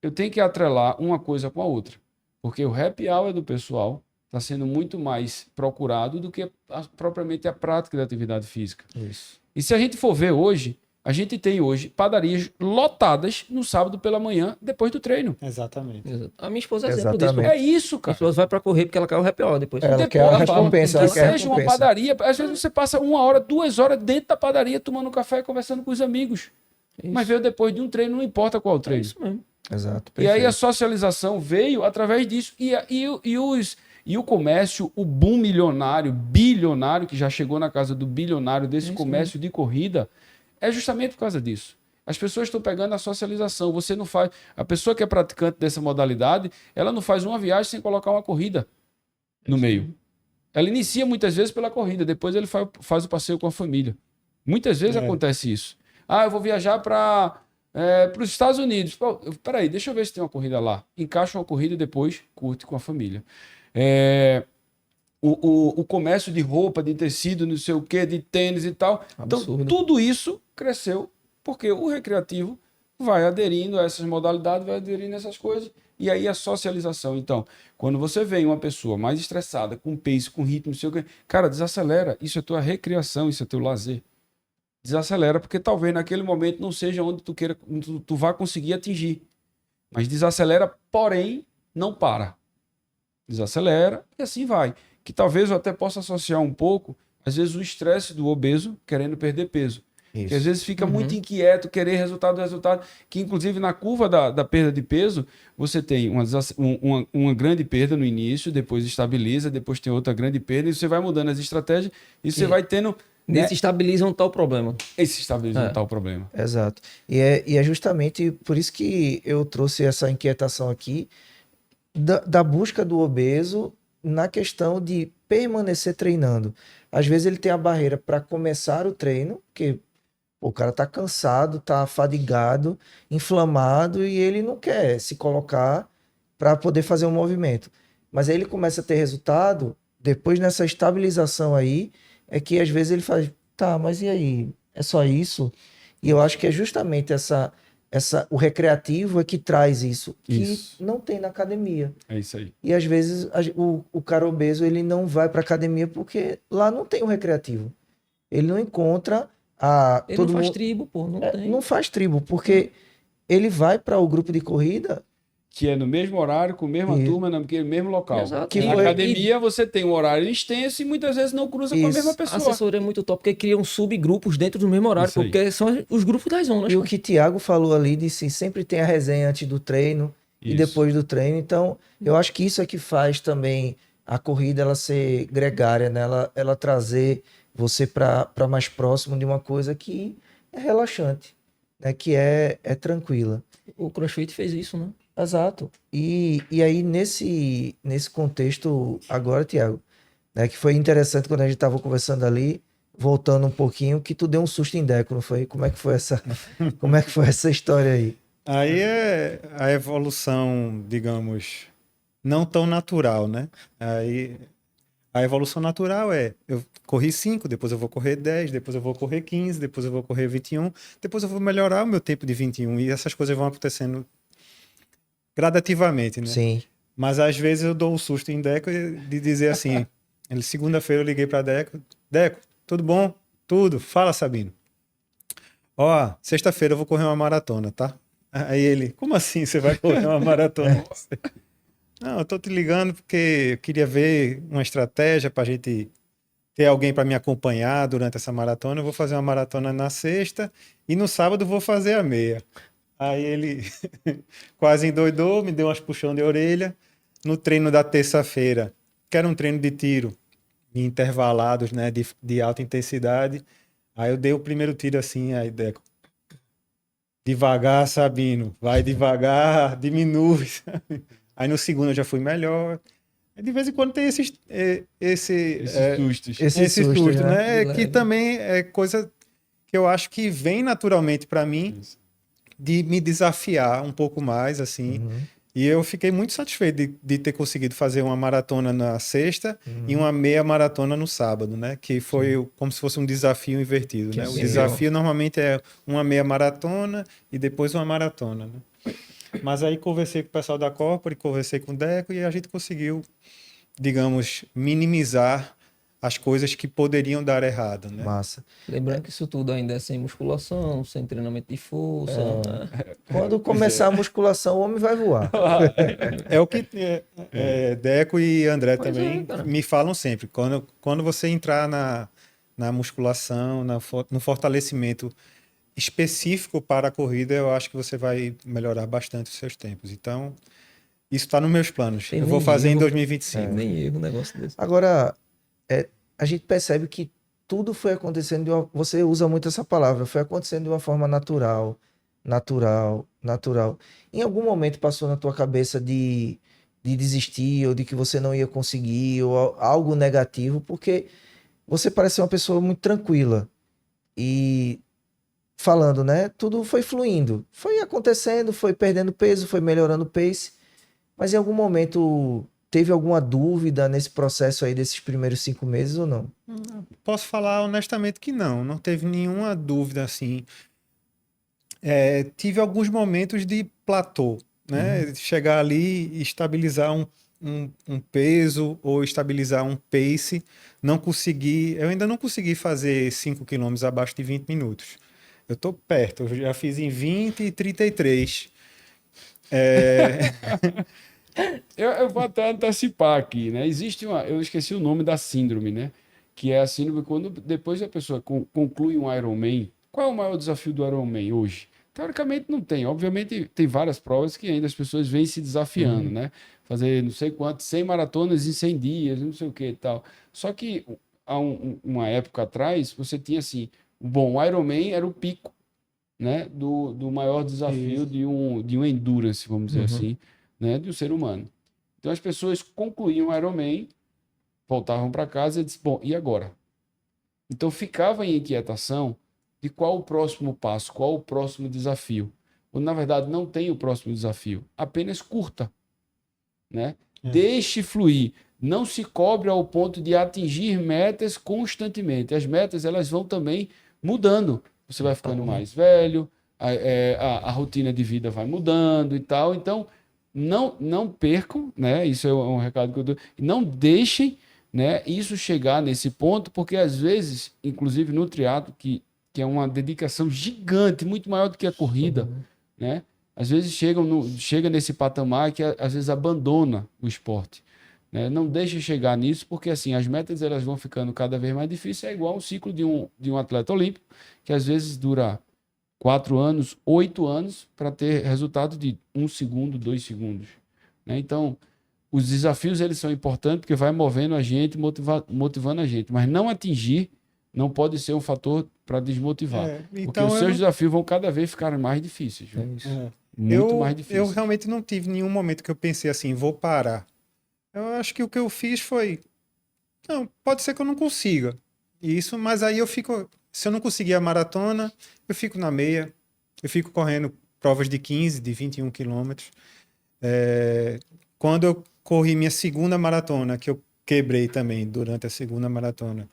eu tenho que atrelar uma coisa com a outra. Porque o happy hour do pessoal está sendo muito mais procurado do que propriamente a prática da atividade física. Isso. E se a gente for ver hoje, a gente tem hoje padarias lotadas no sábado pela manhã, depois do treino. Exatamente. A minha esposa é exemplo disso. Exatamente. É isso, A cara. esposa vai pra correr porque ela caiu o happy hour depois. Ela Depois, quer a rapaz, recompensa, ela que quer a seja uma recompensa. padaria. Às vezes você passa 1 hora, 2 horas dentro da padaria tomando café e conversando com os amigos. Isso. Mas veio depois de um treino, não importa qual É treino. isso mesmo. Exato. E aí a perfeito. socialização veio através disso. E o comércio, o boom milionário, bilionário, que já chegou na casa do bilionário desse Isso comércio de corrida, é justamente por causa disso. As pessoas estão pegando a socialização. Você não faz. A pessoa que é praticante dessa modalidade, ela não faz uma viagem sem colocar uma corrida no meio. Ela inicia muitas vezes pela corrida, depois ele faz o passeio com a família. Muitas vezes acontece isso. Eu vou viajar para os Estados Unidos. Peraí, deixa eu ver se tem uma corrida lá. Encaixa uma corrida e depois curte com a família. O comércio de roupa, de tecido, não sei o que, de tênis e tal. Absurdo. Então, tudo isso cresceu porque o recreativo vai aderindo a essas modalidades, vai aderindo a essas coisas. E aí a socialização. Então, quando você vê uma pessoa mais estressada, com pace, com ritmo, não sei o que, cara, desacelera. Isso é tua recreação, isso é teu lazer. Desacelera, porque talvez naquele momento não seja onde tu vai conseguir atingir. Mas desacelera, porém, não para. Desacelera e assim vai. Que talvez eu até possa associar um pouco, às vezes, o estresse do obeso querendo perder peso. Que às vezes fica muito inquieto, querer resultado, que inclusive na curva da perda de peso, você tem uma grande perda no início, depois estabiliza, depois tem outra grande perda, e você vai mudando as estratégias, e você vai tendo... Nesse estabiliza um tal problema. Esse estabiliza um tal problema. Exato. E é justamente por isso que eu trouxe essa inquietação aqui da busca do obeso na questão de permanecer treinando. Às vezes ele tem a barreira para começar o treino, porque o cara tá cansado, tá fadigado, inflamado e ele não quer se colocar para poder fazer um movimento. Mas aí ele começa a ter resultado, depois nessa estabilização aí, é que às vezes ele faz, tá, mas e aí? É só isso? E eu acho que é justamente o recreativo é que traz isso, que Isso. não tem na academia. É isso aí. E às vezes o cara obeso ele não vai para academia porque lá não tem o recreativo. Ele não encontra Ele todo não faz mundo tribo, pô. Não tem. não faz tribo, porque ele vai para o grupo de corrida Que é no mesmo horário, com a mesma Isso. turma, no mesmo local. Exato. Que Na foi- academia você tem um horário extenso e muitas vezes não cruza com a Isso. mesma A pessoa. assessoria é muito top, porque criam subgrupos dentro do mesmo horário, Isso aí. porque são os grupos das zonas. e o pô. que Thiago falou ali, disse sempre tem a resenha antes do treino e Isso. depois do treino. Então, eu acho que isso é que faz também a corrida ela ser gregária, né? Ela trazer você para mais próximo de uma coisa que é relaxante, né? Que é tranquila. O CrossFit fez isso, né? Exato. E aí, nesse contexto, agora, Thiago, né, que foi interessante quando a gente estava conversando ali, voltando um pouquinho, que tu deu um susto em Deco, não foi? Como é que foi essa história aí? Aí é a evolução, digamos, não tão natural, né? Aí a evolução natural é, eu corri 5, depois eu vou correr 10, depois eu vou correr 15, depois eu vou correr 21, depois eu vou melhorar o meu tempo de 21, e essas coisas vão acontecendo gradativamente, né? Sim. Mas às vezes eu dou um susto em Deco de dizer assim, segunda-feira eu liguei para Deco, tudo bom? Tudo, fala Sabino. Ó, sexta-feira eu vou correr uma maratona, tá? Aí ele, como assim você vai correr uma maratona? Não, eu tô te ligando porque eu queria ver uma estratégia para a gente ter alguém para me acompanhar durante essa maratona. Eu vou fazer uma maratona na sexta e no sábado vou fazer a meia. Aí ele quase endoidou, me deu umas puxão de orelha. No treino da terça-feira, que era um treino de tiro, em intervalados, né, de alta intensidade. Aí eu dei o primeiro tiro assim, aí Deco, devagar, Sabino, vai devagar, diminui. Aí no segundo eu já fui melhor. De vez em quando tem Esses sustos. Esse esse susto, susto, né? né? De Que leve. também é coisa que eu acho que vem naturalmente para mim Isso. de me desafiar um pouco mais, assim. Uhum, E eu fiquei muito satisfeito de ter conseguido fazer uma maratona na sexta e uhum. uma meia maratona no sábado, né? Que foi como se fosse um desafio invertido, Que né? O sim. desafio normalmente é uma meia maratona e depois uma maratona, né? Mas aí conversei com o pessoal da Corpore, conversei com o Deco e a gente conseguiu, digamos, minimizar as coisas que poderiam dar errado, né? Massa. Lembrando que isso tudo ainda é sem musculação, sem treinamento de força, né? Quando Pois começar a é. musculação, o homem vai voar. É o que Deco e André Pois é, também cara. me falam sempre. Quando você entrar na musculação, no fortalecimento específico para a corrida, eu acho que você vai melhorar bastante os seus tempos. Então, isso está nos meus planos. Tem Eu vou nem fazer em erro. 2025. Nem erro um negócio desse. Agora, a gente percebe que tudo foi acontecendo você usa muito essa palavra, foi acontecendo de uma forma natural, natural, natural. Em algum momento passou na tua cabeça de desistir ou de que você não ia conseguir ou algo negativo, porque você parece ser uma pessoa muito tranquila e falando, né? Tudo foi fluindo, foi acontecendo, foi perdendo peso, foi melhorando o pace, mas em algum momento teve alguma dúvida nesse processo aí desses primeiros 5 meses ou não? Posso falar honestamente que não teve nenhuma dúvida assim. Tive alguns momentos de platô, né? Chegar ali e estabilizar um peso ou estabilizar um pace. Eu ainda não consegui fazer 5 quilômetros abaixo de 20 minutos. Eu tô perto, eu já fiz em 20 e 33. É, Eu vou até antecipar aqui, né? Existe uma. Eu esqueci o nome da síndrome, né? Que é a síndrome quando depois a pessoa conclui um Ironman. Qual é o maior desafio do Ironman hoje? Teoricamente não tem. Obviamente tem várias provas que ainda as pessoas vêm se desafiando, né? Fazer não sei quantos, 100 maratonas em 100 dias, não sei o que e tal. Só que há uma época atrás, você tinha assim, bom, o Ironman era o pico, né, do maior desafio de um endurance, vamos dizer Uhum. assim, né, do ser humano. Então as pessoas concluíam o Ironman, voltavam para casa e diziam, bom, e agora? Então ficava em inquietação de qual o próximo passo, qual o próximo desafio. Ou na verdade não tem o próximo desafio, apenas curta, né? Deixe fluir, não se cobre ao ponto de atingir metas constantemente. As metas elas vão também mudando. Você vai ficando mais velho, a rotina de vida vai mudando e tal. Então, não percam, né? Isso é um recado que eu dou. Não deixem, né, isso chegar nesse ponto, porque às vezes, inclusive no triatlo, que é uma dedicação gigante, muito maior do que a corrida, né? Às vezes chega nesse patamar que às vezes abandona o esporte, né? Não deixe chegar nisso, porque assim as metas elas vão ficando cada vez mais difíceis. É igual o ciclo de um atleta olímpico, que às vezes dura 4 anos, 8 anos para ter resultado de 1 segundo, 2 segundos, né? Então, os desafios eles são importantes porque vai movendo a gente, motivando a gente, mas não atingir não pode ser um fator para desmotivar, porque então os seus desafios vão cada vez ficar mais difíceis, viu? Muito mais eu difíceis. realmente não tive nenhum momento que eu pensei assim, vou parar. Eu acho que o que eu fiz foi, não, pode ser que eu não consiga. Isso, mas aí eu fico, se eu não conseguir a maratona, eu fico na meia, eu fico correndo provas de 15, de 21 quilômetros. Quando eu corri minha segunda maratona, que eu quebrei também durante a segunda maratona,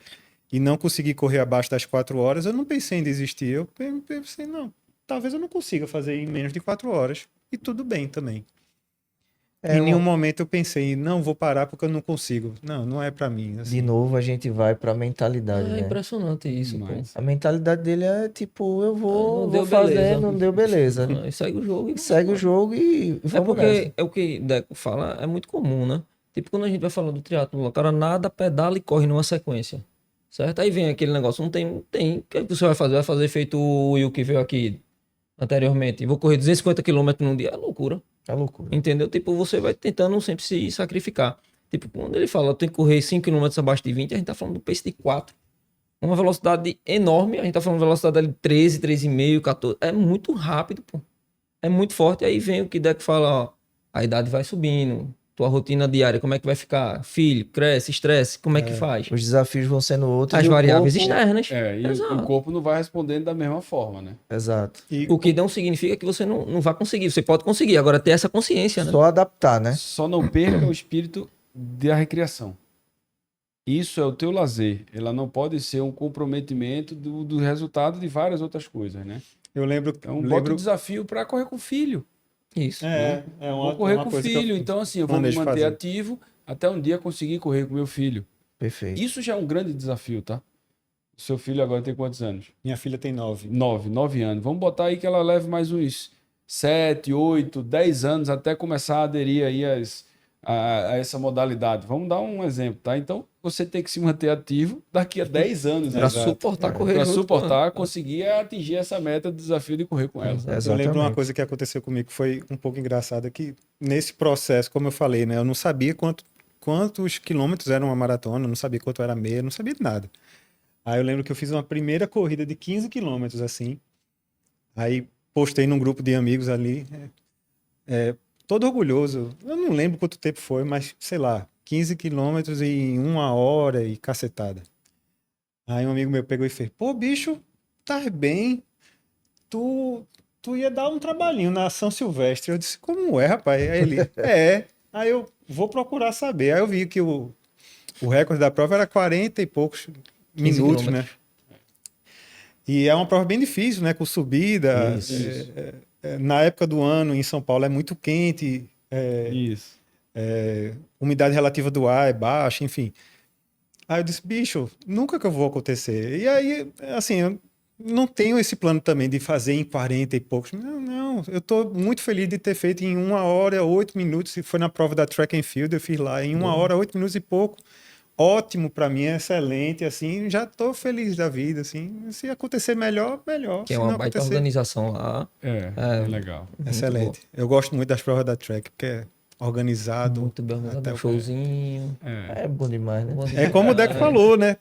e não consegui correr abaixo das 4 horas, eu não pensei em desistir. Eu pensei, não, talvez eu não consiga fazer em menos de 4 horas. E tudo bem também. Em nenhum momento eu pensei, não, vou parar porque eu não consigo. Não, não é pra mim. De Assim. novo, a gente vai pra mentalidade, É né? impressionante isso, pô. Mas, A mentalidade dele é tipo, eu Não vou deu fazer, beleza. não deu beleza. Não, e segue o jogo. E segue o jogo e É vamos porque nessa. é o que Deco fala, é muito comum, né? Tipo, quando a gente vai falando do triatlo, o cara nada, pedala e corre numa sequência. Certo? Aí vem aquele negócio, não tem. O que é que você vai fazer? Vai fazer feito o Will que veio aqui anteriormente. Vou correr 250 km num dia. É loucura. É loucura. Entendeu? Tipo, você vai tentando sempre se sacrificar. Tipo, quando ele fala, tem que correr 5 km abaixo de 20, a gente tá falando do pace de 4. Uma velocidade enorme, a gente tá falando de velocidade de 13, 13,5, 14. É muito rápido, pô. É muito forte. Aí vem o que Deco fala, ó, a idade vai subindo, tua rotina diária, como é que vai ficar? Filho, cresce, estresse, como é que faz? Os desafios vão sendo outros As e o variáveis corpo... externas. e o Exato. corpo não vai respondendo da mesma forma, né? Exato. E O que não significa que você não vai conseguir. Você pode conseguir, agora ter essa consciência, né? Só adaptar, né? Só não perca o espírito da recreação. Isso é o teu lazer. Ela não pode ser um comprometimento do resultado de várias outras coisas, né? eu lembro, Então, bota um desafio para correr com o filho. Isso. Vou correr com o coisa que eu filho. Então, assim, eu vou me planejo manter fazer. ativo até um dia conseguir correr com meu filho. Perfeito. Isso já é um grande desafio, tá? O seu filho agora tem quantos anos? Minha filha tem 9. 9 anos. Vamos botar aí que ela leve mais uns 7, 8, 10 anos até começar a aderir aí a essa modalidade. Vamos dar um exemplo, tá? Então, você tem que se manter ativo daqui a 10 anos, né? Pra suportar correr Para junto com suportar, conseguir atingir essa meta do desafio de correr com ela. Eu Exatamente. lembro uma coisa que aconteceu comigo que foi um pouco engraçada, que nesse processo, como eu falei, né, eu não sabia quantos quilômetros era uma maratona, eu não sabia quanto era meia, eu não sabia de nada. Aí eu lembro que eu fiz uma primeira corrida de 15 quilômetros, assim, aí postei num grupo de amigos ali, todo orgulhoso, eu não lembro quanto tempo foi, mas sei lá, 15 quilômetros em 1 hora e cacetada. Aí um amigo meu pegou e fez, pô, bicho, tá bem, tu ia dar um trabalhinho na São Silvestre. Eu disse, como é, rapaz? Aí ele, Aí eu vou procurar saber. Aí eu vi que o recorde da prova era 40 e poucos 15 minutos, né? quilômetros. E é uma prova bem difícil, né? Com subida. Isso. Na época do ano, em São Paulo, é muito quente. Isso. Umidade relativa do ar é baixa, enfim. Aí eu disse, bicho, nunca que eu vou acontecer. E aí, assim, eu não tenho esse plano também de fazer em 40 e poucos. Não, eu tô muito feliz de ter feito em 1 hora, 8 minutos. Se foi na prova da Track and Field, eu fiz lá em 1 hora, 8 minutos e pouco. Ótimo para mim, excelente, assim, já tô feliz da vida, assim. Se acontecer melhor, melhor. Que é Se uma não baita acontecer, organização lá. É legal. excelente. Eu gosto muito das provas da Track, porque é organizado. Muito bem organizado. até Um o- showzinho. É bom demais, né? É como o Deco falou, né?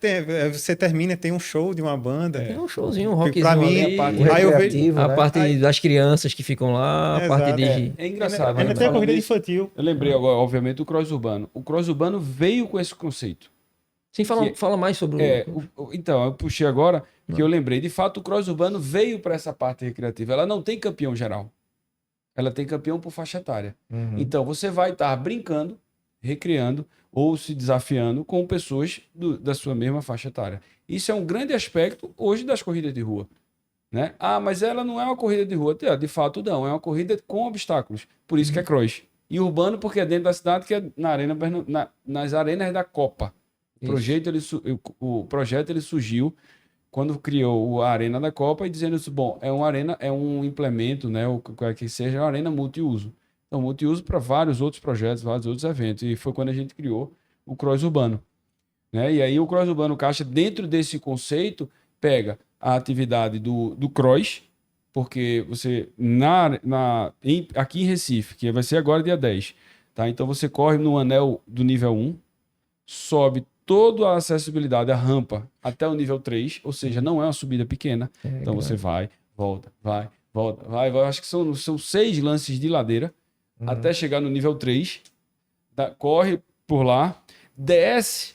Você termina, tem um show de uma banda. Tem um showzinho, um Pra rockzinho mim, ali. a parte Aí eu vejo. Recreativo, A né? parte das crianças que ficam lá, a Exato. parte de... É engraçado. Ainda né? tem a Falando corrida disso, infantil. eu lembrei agora, obviamente, do cross urbano. O cross urbano veio com esse conceito. Sim, fala, Que- fala mais sobre Então, eu puxei agora que eu lembrei. De fato, o cross urbano veio para essa parte recreativa. Ela não tem campeão geral. Ela tem campeão por faixa etária. Uhum. Então, você vai estar brincando, recriando ou se desafiando com pessoas da sua mesma faixa etária. Isso é um grande aspecto hoje das corridas de rua. Né? Ah, mas ela não é uma corrida de rua. De fato, não. É uma corrida com obstáculos. Por isso que é cross. E urbano porque é dentro da cidade, que é nas arenas da Copa. O projeto ele surgiu quando criou a Arena da Copa e dizendo isso, bom, é um implemento, né, o que seja, uma arena multiuso. Então, multiuso para vários outros projetos, vários outros eventos. E foi quando a gente criou o Cross Urbano. Né? E aí o Cross Urbano Caixa, dentro desse conceito, pega a atividade do cross, porque você, aqui em Recife, que vai ser agora dia 10, tá? Então você corre no anel do nível 1, sobe toda a acessibilidade, a rampa, até o nível 3, ou seja, não é uma subida pequena. Então você vai, volta, vai, volta, vai. Acho que são 6 lances de ladeira, até chegar no nível 3, corre por lá, desce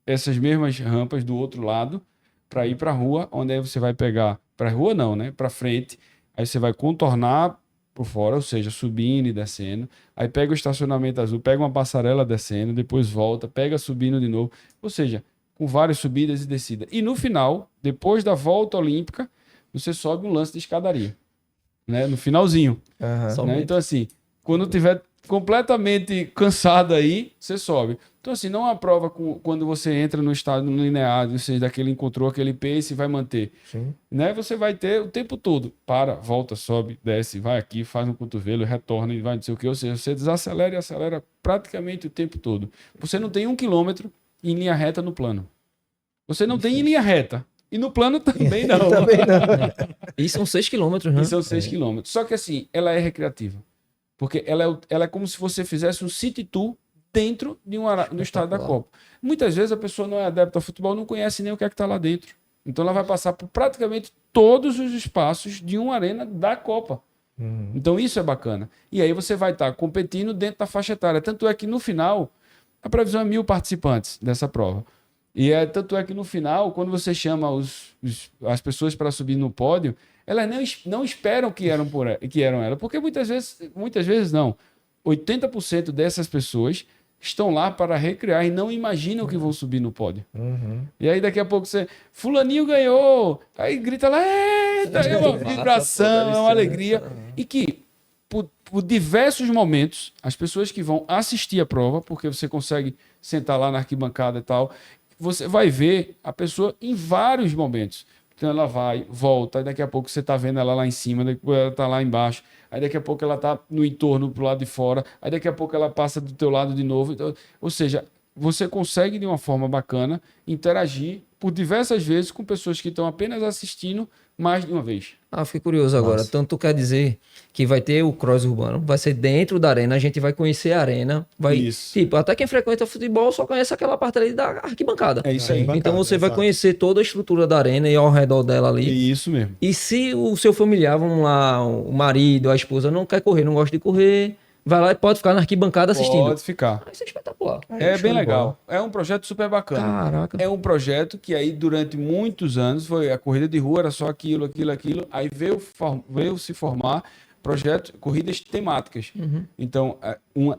essas mesmas rampas do outro lado, para ir para a rua, onde aí você vai pegar, para a rua não, né? Para frente, aí você vai contornar por fora, ou seja, subindo e descendo. Aí pega o estacionamento azul, pega uma passarela descendo, depois volta, pega subindo de novo. Ou seja, com várias subidas e descidas. E no final, depois da volta olímpica, você sobe um lance de escadaria. Né? No finalzinho. Aham. Só- Né? Então, assim, quando tiver completamente cansado aí, você sobe. Então, assim, não é uma prova quando você entra no estado linear, ou seja, daquele encontrou aquele pace e vai manter. Sim. Né? Você vai ter o tempo todo. Para, volta, sobe, desce, vai aqui, faz um cotovelo, retorna e vai não sei o que. Ou seja, você desacelera e acelera praticamente o tempo todo. Você não tem 1 quilômetro em linha reta no plano. Você não tem em linha reta. E no plano também não. Também não. E são 6 quilômetros, né? E são 6 quilômetros. Só que assim, ela é recreativa. Porque ela é como se você fizesse um city tour dentro do estádio da Copa. Muitas vezes a pessoa não é adepta ao futebol, não conhece nem o que é que está lá dentro. Então ela vai passar por praticamente todos os espaços de uma arena da Copa. Então isso é bacana. E aí você vai estar competindo dentro da faixa etária. Tanto é que no final, a previsão é 1.000 participantes dessa prova. E tanto é que no final, quando você chama as pessoas para subir no pódio, elas não esperam que eram ela. Porque muitas vezes não. 80% dessas pessoas estão lá para recrear e não imaginam que vão subir no pódio. E aí daqui a pouco fulaninho ganhou, aí grita lá, eita, é uma vibração, é uma alegria. E que por diversos momentos, as pessoas que vão assistir a prova, porque você consegue sentar lá na arquibancada e tal, você vai ver a pessoa em vários momentos. Então ela vai, volta, aí daqui a pouco você está vendo ela lá em cima, depois ela está lá embaixo, aí daqui a pouco ela está no entorno pro lado de fora, aí daqui a pouco ela passa do teu lado de novo. Então, ou seja, você consegue de uma forma bacana interagir por diversas vezes com pessoas que estão apenas assistindo mais de uma vez. Ah, fiquei curioso agora. Nossa. Tanto quer dizer que vai ter o cross urbano, vai ser dentro da arena, a gente vai conhecer a arena, vai, Isso. tipo, até quem frequenta futebol só conhece aquela parte ali da arquibancada. É isso aí. Arquibancada, Então você vai exato. conhecer toda a estrutura da arena e ao redor dela É ali. isso mesmo. E se o seu familiar, vamos lá, o marido, a esposa não quer correr, não gosta de correr, vai lá e pode ficar na arquibancada assistindo. Pode ficar. Isso é espetacular. É show bem de legal. bola. É um projeto super bacana. Caraca. É um projeto que aí durante muitos anos foi a corrida de rua, era só aquilo. Aí veio se formar corridas temáticas. Então,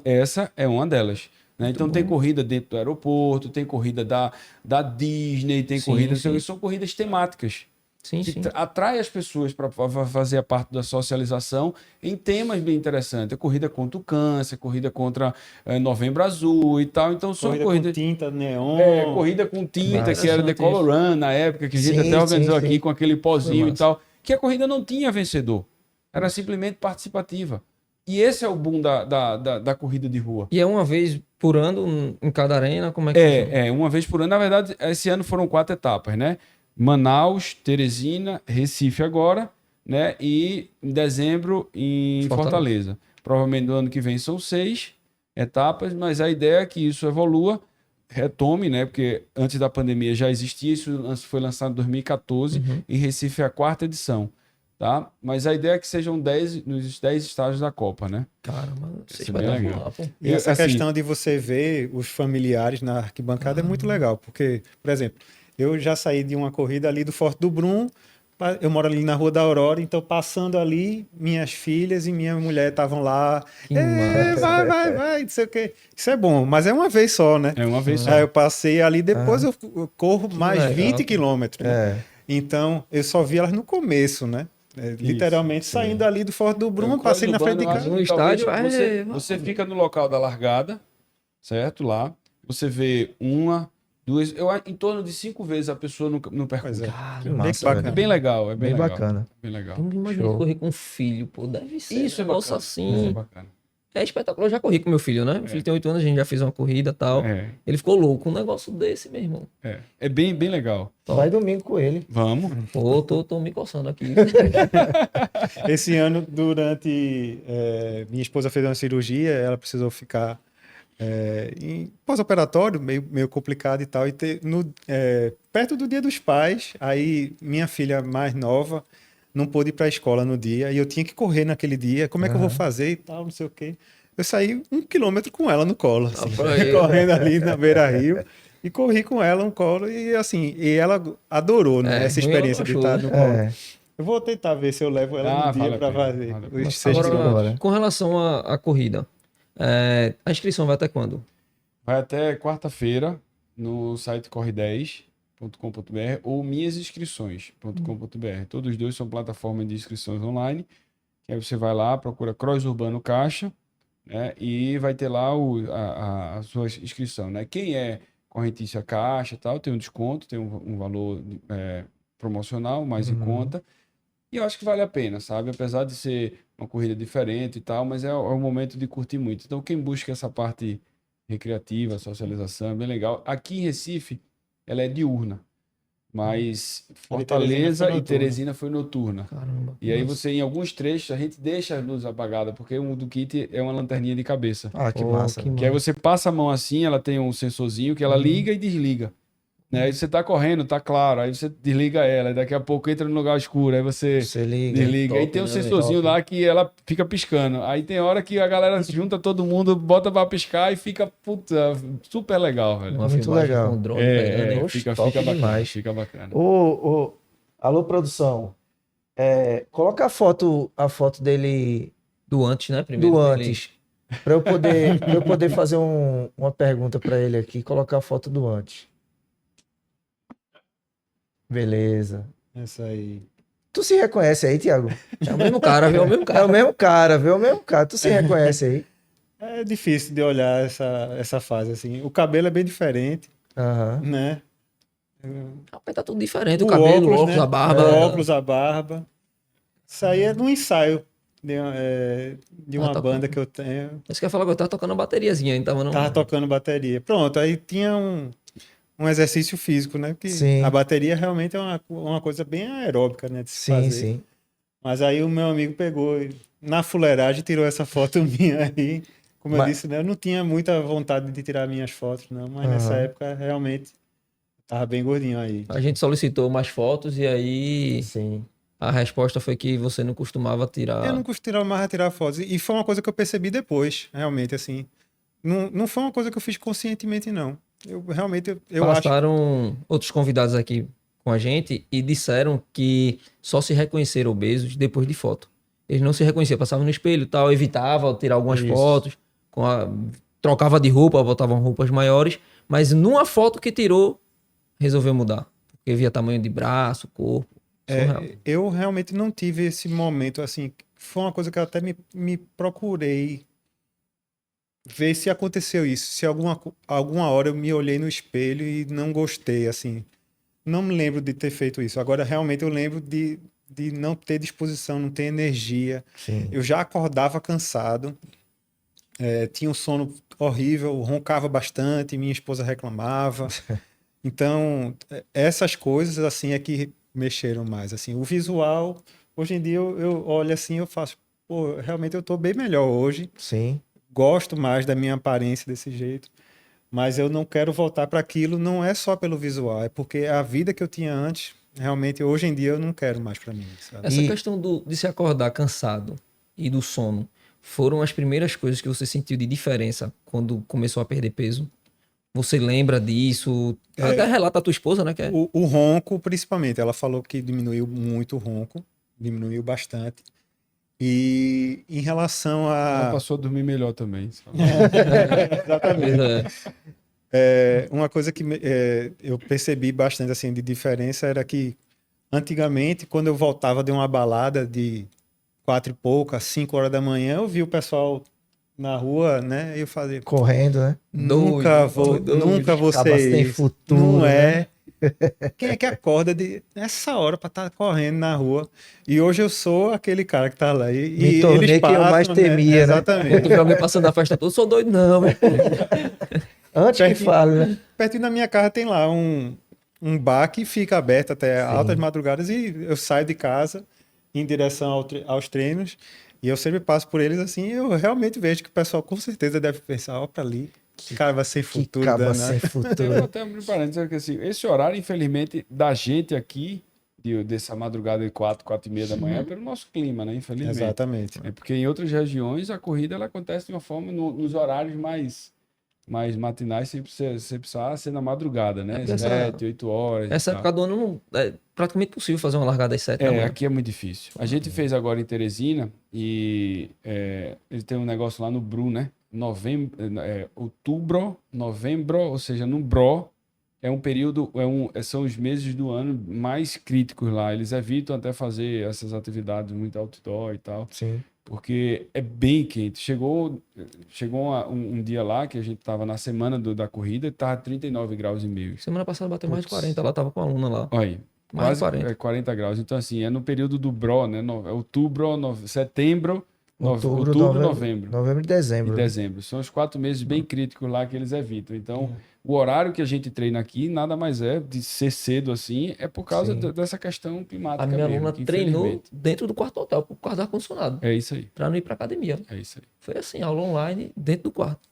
essa é uma delas. Né? Então tem corrida dentro do aeroporto, tem corrida da Disney, tem Sim, corrida. sim. São corridas temáticas. Sim, Que sim. atrai as pessoas para fazer a parte da socialização em temas bem interessantes. A corrida contra o câncer, corrida contra Novembro Azul e tal. Então são Corrida corridas. com tinta, neon. Corrida com tinta, Massa. que era Interessante Decolor Run na época, que a gente Sim, até organizou sim, aqui sim. com aquele pozinho Foi e massa. tal. Que a corrida não tinha vencedor. Era simplesmente participativa. E esse é o boom da corrida de rua. E é uma vez por ano em cada arena? Como é que funciona? Uma vez por ano. Na verdade, esse ano foram 4 etapas, né? Manaus, Teresina, Recife agora, né? E em dezembro em Fortaleza. Provavelmente no ano que vem são 6 etapas, mas a ideia é que isso evolua, retome, né? Porque antes da pandemia já existia, isso foi lançado em 2014, em Recife é a 4ª edição, tá? Mas a ideia é que sejam 10 nos 10 estágios da Copa, né? Caramba, isso é Isso é bem espetacular, legal. pô. E essa assim, questão de você ver os familiares na arquibancada é muito legal, porque, por exemplo, eu já saí de uma corrida ali do Forte do Brum, eu moro ali na Rua da Aurora, então passando ali, minhas filhas e minha mulher estavam lá, Que massa. vai, não sei o quê. Isso é bom, mas é uma vez só, né? É uma vez só. Aí eu passei ali, depois eu corro mais legal, 20 pô. quilômetros. Né? Então, eu só vi elas no começo, né? Literalmente saindo ali do Forte do Brum, passei na frente de eu acho casa. que No talvez estádio, você fica no local da largada, certo? Lá. Você vê 1, 2, em torno de 5 vezes a pessoa no percurso. Pois é. Que Bem massa, bacana. É bem legal, Bem bacana. Bem legal. Eu não imagino Show. correr com um filho, pô. Deve ser Isso um é negócio bacana. assim. Isso é bacana. É espetacular. Eu já corri com meu filho, né? Meu filho tem 8 anos, a gente já fez uma corrida e tal. É. Ele ficou louco. Um negócio desse, meu irmão. É bem legal. Vai domingo com ele. Vamos. Pô, tô me coçando aqui. Esse ano, minha esposa fez uma cirurgia, ela precisou ficar em pós-operatório, meio complicado e tal. E perto do Dia dos Pais, aí minha filha mais nova não pôde ir para a escola no dia e eu tinha que correr naquele dia. Como é que eu vou fazer e tal, não sei o quê. Eu saí 1 quilômetro com ela no colo, assim, correndo ali na beira-rio. E corri com ela no colo e assim, e ela adorou, né, essa experiência de estar no colo. Eu vou tentar ver se eu levo ela no dia para fazer os 6 Agora, quilômetros. com relação à corrida, a inscrição vai até quando? Vai até quarta-feira no site corre10.com.br ou minhasinscrições.com.br. Todos os dois são plataformas de inscrições online. Que aí você vai lá, procura Cross Urbano Caixa, né? E vai ter lá a sua inscrição, né? Quem é correntícia caixa e tal, tem um desconto, tem um valor promocional mais em conta. E eu acho que vale a pena, sabe? Apesar de ser uma corrida diferente e tal, mas é um momento de curtir muito. Então, quem busca essa parte recreativa, socialização, é bem legal. Aqui em Recife, ela é diurna, mas Fortaleza e Teresina foi noturna. Caramba. E aí Nossa. você, em alguns trechos, a gente deixa as luzes apagadas, porque um do kit é uma lanterninha de cabeça. Ah, que Pô, massa. que Que aí você passa a mão assim, ela tem um sensorzinho que ela liga e desliga. Né? Aí você tá correndo, tá claro, aí você desliga ela, e daqui a pouco entra no lugar escuro, aí você Você liga. desliga. Aí Top, tem um né, sensorzinho velho? lá que ela fica piscando. Aí tem hora que a galera se junta todo mundo, bota pra piscar e fica, puta, super legal, velho. Uma Muito filmagem legal. com drone pegando, hein? Oxe, Fica top bacana, demais. fica bacana. Alô, produção. Coloca a foto dele Do antes, né? Primeiro do dele. antes. Pra eu poder fazer uma pergunta pra ele aqui. Colocar a foto do antes. Beleza. Essa aí. Tu se reconhece aí, Thiago? É o mesmo cara, viu? É o mesmo É cara. o mesmo cara, viu? É o mesmo cara. Tu se reconhece aí? É difícil de olhar essa fase, assim. O cabelo é bem diferente, Aham. né? Rapaz, tá tudo diferente. O O cabelo, o óculos, óculos, né? a barba. O óculos, a barba. Isso aí é no ensaio de Ah, uma tá banda bom. que eu tenho. Você quer falar que eu tava tocando uma bateriazinha, hein? Tava não. Tava tocando bateria. Pronto, aí tinha um exercício físico, né? Porque Sim. a bateria realmente é uma coisa bem aeróbica, né? De se Sim, fazer. sim. Mas aí o meu amigo pegou e, na fuleiragem, tirou essa foto minha aí. Como eu Mas- disse, né? Eu não tinha muita vontade de tirar minhas fotos, não. Mas nessa Aham. época, realmente, tava bem gordinho aí. A gente solicitou mais fotos e aí Sim. a resposta foi que você não costumava Eu tirar. não costumava mais tirar fotos. E foi uma coisa que eu percebi depois, realmente, assim. Não foi uma coisa que eu fiz conscientemente, não. Eu realmente, eu acho. Passaram outros convidados aqui com a gente e disseram que só se reconheceram obesos depois de foto. Eles não se reconheciam, passavam no espelho e tal, evitavam tirar algumas Isso. fotos, trocava de roupa, botavam roupas maiores, mas numa foto que tirou, resolveu mudar. Porque via tamanho de braço, corpo. Surreal. Eu realmente não tive esse momento, assim. Foi uma coisa que eu até me procurei ver se aconteceu isso. Se alguma hora eu me olhei no espelho e não gostei, assim. Não me lembro de ter feito isso. Agora, realmente, eu lembro de não ter disposição, não ter energia. Sim. Eu já acordava cansado, tinha um sono horrível, roncava bastante, minha esposa reclamava. Então, essas coisas, assim, é que mexeram mais. Assim, o visual, hoje em dia, eu olho assim, eu faço, pô, realmente eu tô bem melhor hoje. Sim. Gosto mais da minha aparência desse jeito. Mas eu não quero voltar para aquilo, não é só pelo visual, é porque a vida que eu tinha antes, realmente, hoje em dia, eu não quero mais para mim, sabe? Essa E- questão de se acordar cansado e do sono foram as primeiras coisas que você sentiu de diferença quando começou a perder peso? Você lembra disso? Até relata a tua esposa, né? Que é... O ronco, principalmente, ela falou que diminuiu muito o ronco, diminuiu bastante. E em relação Ela a. passou a dormir melhor também. sabe? Exatamente. É, Uma coisa que eu percebi bastante assim, de diferença era que antigamente, quando eu voltava de uma balada de 4 e pouca, 5 horas da manhã, eu vi o pessoal na rua, né? E eu fazia, Correndo, né? nunca vou Acaba ser sem isso. futuro, Não né? é. Quem é que acorda nessa hora para estar correndo na rua? E hoje eu sou aquele cara que tá lá. E Me tornei eles quem eu mais passam, temia, né? Exatamente. quando tu vê alguém passando a festa toda, eu sou doido, não, velho. Antes que Pertinho- fale, né? Pertinho da minha casa tem lá um bar que fica aberto até Sim. altas madrugadas e eu saio de casa em direção aos treinos e eu sempre passo por eles assim e eu realmente vejo que o pessoal com certeza deve pensar, ó pra ali, que cara vai ser Que futuro caba danado. sem Eu futuro. até abri parênteses, que assim, esse horário, infelizmente, da gente aqui, dessa madrugada de 4h30 da manhã, é pelo nosso clima, né? Infelizmente. Exatamente. É porque em outras regiões a corrida ela acontece de uma forma nos horários mais matinais, sempre precisa ser na madrugada, né? porque 7, 8 horas. e Essa tal. época do ano não, é praticamente possível fazer uma largada às 7 da manhã. Aqui é muito difícil. A gente fez agora em Teresina e ele tem um negócio lá no Bru, né? Outubro, novembro, ou seja, no Bro, é um período, são os meses do ano mais críticos lá. Eles evitam até fazer essas atividades muito outdoor e tal. Sim. porque é bem quente. Chegou um dia lá que a gente tava na semana da corrida e tava 39 graus e meio. Semana passada bateu mais de 40, ela tava com a aluna lá. Olha aí, Mais de quase 40. 40 graus. Então, assim, é no período do BRO, né? É outubro, setembro, Outubro, novembro novembro e e dezembro. dezembro. São os 4 meses bem críticos lá que eles evitam. Então, o horário que a gente treina aqui nada mais é de ser cedo assim, é por causa Sim. dessa questão climática A minha mesmo, aluna que, treinou infelizmente, dentro do quarto hotel, por causa do ar-condicionado, é isso aí. pra não ir pra academia. É isso aí. Foi assim, aula online, dentro do quarto.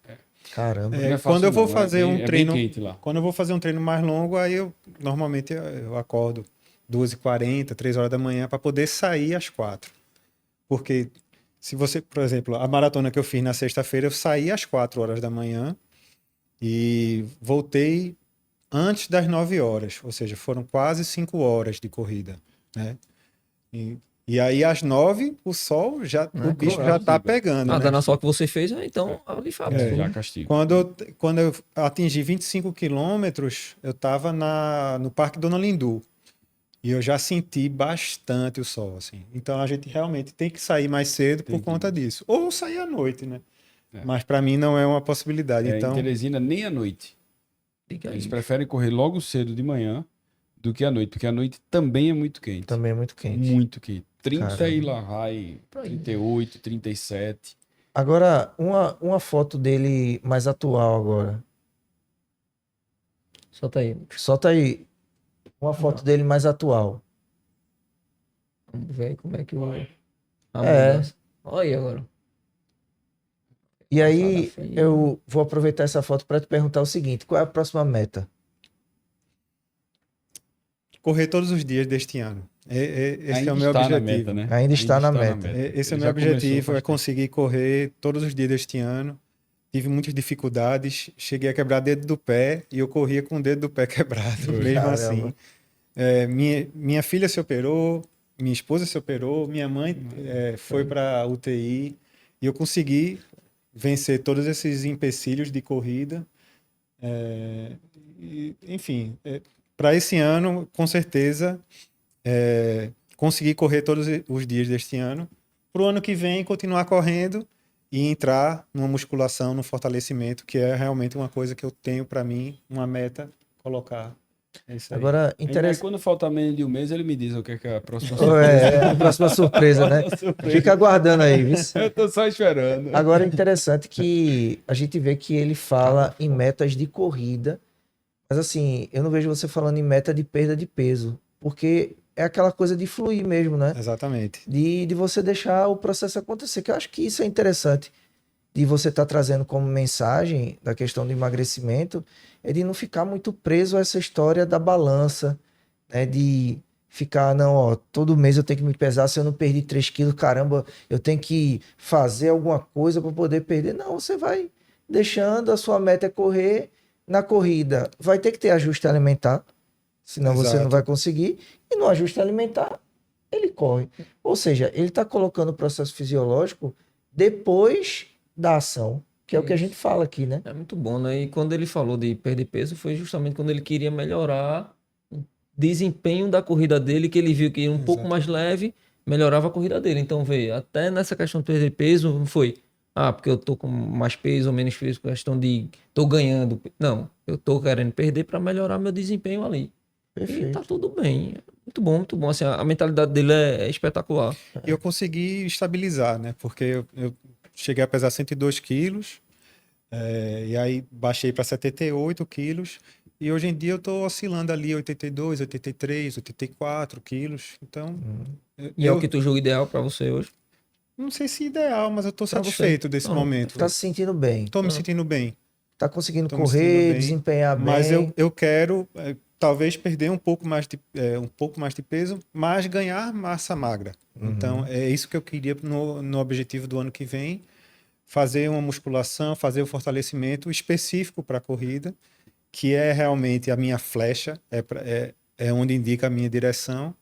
Caramba. Não é fácil, Quando eu vou não, fazer um é treino, bem quente lá. quando eu vou fazer um treino mais longo, aí eu normalmente eu acordo 2h40, 3 horas da manhã para poder sair às 4. Porque se você, por exemplo, a maratona que eu fiz na sexta-feira, eu saí às 4 horas da manhã e voltei antes das 9 horas, ou seja, foram quase 5 horas de corrida, né? E aí às 9 o sol o bicho cruel, já tá sim, pegando, A né? dana só que você fez, então, ali foi absurdo. Já castigo. Quando eu atingi 25 quilômetros, eu estava no Parque Dona Lindu. E eu já senti bastante o sol, assim. Então a gente realmente tem que sair mais cedo por conta disso. Ou sair à noite, né? É. Mas para mim não é uma possibilidade. Em Então, Teresina, nem à noite. Fica aí. Eles preferem correr logo cedo de manhã do que à noite, porque à noite também é muito quente. Também é muito quente. Muito quente. 30 Caramba. e lá vai, 38, 37. Agora, uma foto dele mais atual agora. Solta aí. Solta aí uma foto dele mais atual. Vamos ver como é que o... a É. mudança. Olha aí agora. E aí, Passada fria. eu vou aproveitar essa foto para te perguntar o seguinte: qual é a próxima meta? correr todos os dias deste ano. Esse Ainda é o meu está na objetivo. meta, né? Ainda está na meta. Esse é o Ele meu já começou objetivo, faz é tempo. conseguir correr todos os dias deste ano. Tive muitas dificuldades, cheguei a quebrar dedo do pé e eu corria com o dedo do pé quebrado, mesmo Caramba. assim. Minha filha se operou, minha esposa se operou, minha mãe foi para UTI e eu consegui vencer todos esses empecilhos de corrida. Enfim, para esse ano, com certeza, conseguir correr todos os dias deste ano. Para o ano que vem, continuar correndo e entrar numa musculação, num fortalecimento, que é realmente uma coisa que eu tenho para mim, uma meta, colocar. É isso aí. Agora, Aí, interessante. quando falta menos de um mês, ele me diz o que é a próxima A próxima surpresa, né? Fica aguardando aí, viu? Eu tô só esperando. Agora é interessante que a gente vê que ele fala em metas de corrida, mas assim, eu não vejo você falando em meta de perda de peso, porque é aquela coisa de fluir mesmo, né? Exatamente. De você deixar o processo acontecer, que eu acho que isso é interessante de você estar trazendo como mensagem da questão do emagrecimento, é de não ficar muito preso a essa história da balança, né? De ficar, não, ó, todo mês eu tenho que me pesar, se eu não perdi 3 quilos, caramba, eu tenho que fazer alguma coisa para poder perder. Não, você vai deixando, a sua meta é correr. Na corrida, vai ter que ter ajuste alimentar, senão você não Exato. vai conseguir. E no ajuste alimentar, ele corre. Ou seja, ele está colocando o processo fisiológico depois da ação, que é o que a gente fala aqui, né? É muito bom, né? E quando ele falou de perder peso, foi justamente quando ele queria melhorar o desempenho da corrida dele, que ele viu que um pouco mais leve melhorava a corrida dele. Então, veio, até nessa questão de perder peso, não foi, porque eu tô com mais peso ou menos peso, questão de tô ganhando. Não, eu tô querendo perder para melhorar meu desempenho ali. E Perfeito. tá tudo bem. Muito bom, muito bom. Assim, a mentalidade dele é espetacular. E eu consegui estabilizar, né? Porque eu cheguei a pesar 102 quilos, e aí baixei para 78 quilos, e hoje em dia eu estou oscilando ali 82, 83, 84 quilos. Então, E é o que tu julga ideal para você hoje? não sei se ideal, mas eu estou Pra você. satisfeito desse Não, momento. Tá se sentindo bem, Estou me sentindo bem. tá conseguindo Tô me sentindo correr, bem, desempenhar Mas bem. eu quero talvez perder um pouco mais de peso, mas ganhar massa magra. Então é isso que eu queria no objetivo do ano que vem, fazer uma musculação, fazer o fortalecimento específico para a corrida, que é realmente a minha flecha, é onde indica a minha direção.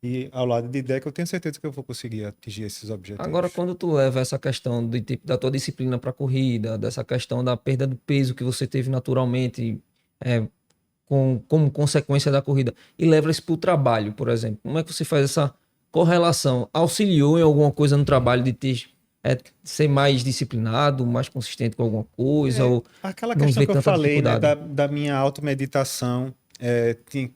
E ao lado de Deca, eu tenho certeza que eu vou conseguir atingir esses objetivos. Agora, quando tu leva essa questão de, tipo, da tua disciplina para corrida, dessa questão da perda do peso que você teve naturalmente como consequência da corrida, e leva isso para o trabalho, por exemplo, como é que você faz essa correlação auxiliou em alguma coisa no trabalho de ter, ser mais disciplinado, mais consistente com alguma coisa? Ou Aquela não questão vê que eu tanta falei, né, dificuldade? da minha automeditação,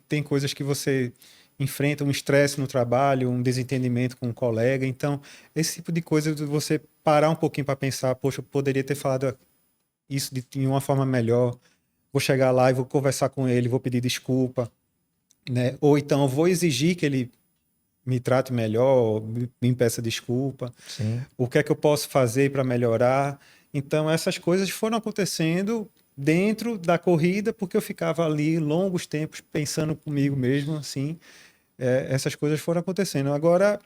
tem coisas que você enfrenta, um estresse no trabalho, um desentendimento com um colega, então esse tipo de coisa de você parar um pouquinho para pensar, poxa, eu poderia ter falado isso de uma forma melhor, vou chegar lá e vou conversar com ele, vou pedir desculpa, né? Ou então eu vou exigir que ele me trate melhor, me peça desculpa, Sim. o que é que eu posso fazer para melhorar. Então, essas coisas foram acontecendo dentro da corrida, porque eu ficava ali longos tempos pensando comigo mesmo, assim, essas coisas foram acontecendo. Agora,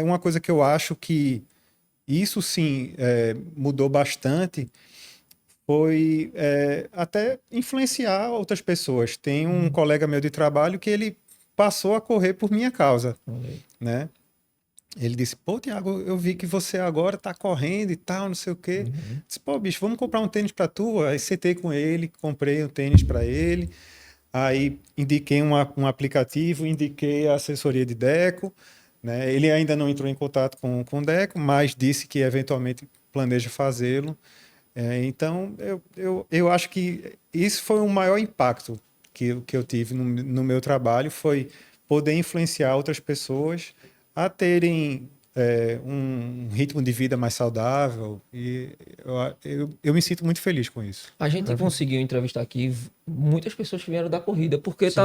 uma coisa que eu acho que isso sim mudou bastante foi até influenciar outras pessoas. Tem um colega meu de trabalho que ele passou a correr por minha causa, né? Ele disse, pô, Thiago, eu vi que você agora tá correndo e tal, não sei o quê. Disse, pô, bicho, vamos comprar um tênis pra tu? Aí sentei com ele, comprei um tênis pra ele. Aí indiquei um aplicativo, indiquei a assessoria de Deco, né? Ele ainda não entrou em contato com o Deco, mas disse que eventualmente planeja fazê-lo. Então, eu acho que isso foi o maior impacto que eu tive no meu trabalho, foi poder influenciar outras pessoas a terem um ritmo de vida mais saudável. E eu me sinto muito feliz com isso. A gente conseguiu entrevistar aqui muitas pessoas que vieram da corrida, porque Sim.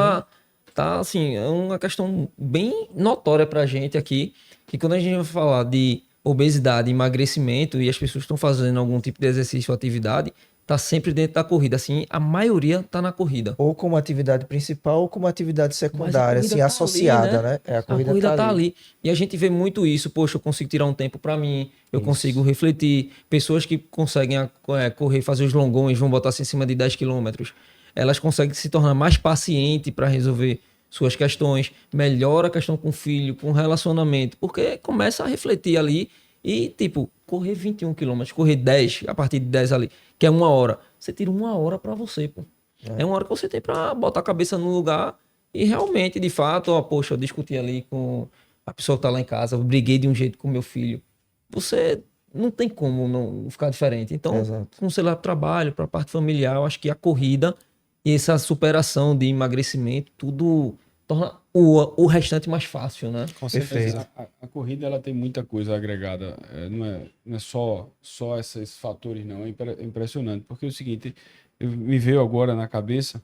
tá assim, é uma questão bem notória pra gente aqui, que quando a gente vai falar de obesidade, emagrecimento, e as pessoas estão fazendo algum tipo de exercício ou atividade, tá sempre dentro da corrida, assim, a maioria tá na corrida. Ou como atividade principal ou como atividade Mas a secundária, corrida assim, tá associada, ali, né? né? A A corrida corrida tá tá ali. ali. E a gente vê muito isso. Poxa, eu consigo tirar um tempo para mim, eu Isso. consigo refletir. Pessoas que conseguem correr, fazer os longões, vão botar assim em cima de 10 quilômetros. Elas conseguem se tornar mais paciente para resolver suas questões, melhora a questão com o filho, com o relacionamento, porque começa a refletir ali e, tipo, correr 21 quilômetros, correr 10, a partir de 10 ali, que é 1 hora. Você tira 1 hora para você, pô. É 1 hora que você tem para botar a cabeça no lugar e realmente, de fato, ó, poxa, eu discuti ali com a pessoa que tá lá em casa, eu briguei de um jeito com meu filho. Você não tem como não ficar diferente. Então, Exato. com sei lá, trabalho, para a parte familiar, eu acho que a corrida e essa superação de emagrecimento, tudo torna o restante mais fácil, né? Com Perfeito. certeza. A corrida ela tem muita coisa agregada, não é só esses fatores, não. É impressionante, porque é o seguinte, me veio agora na cabeça,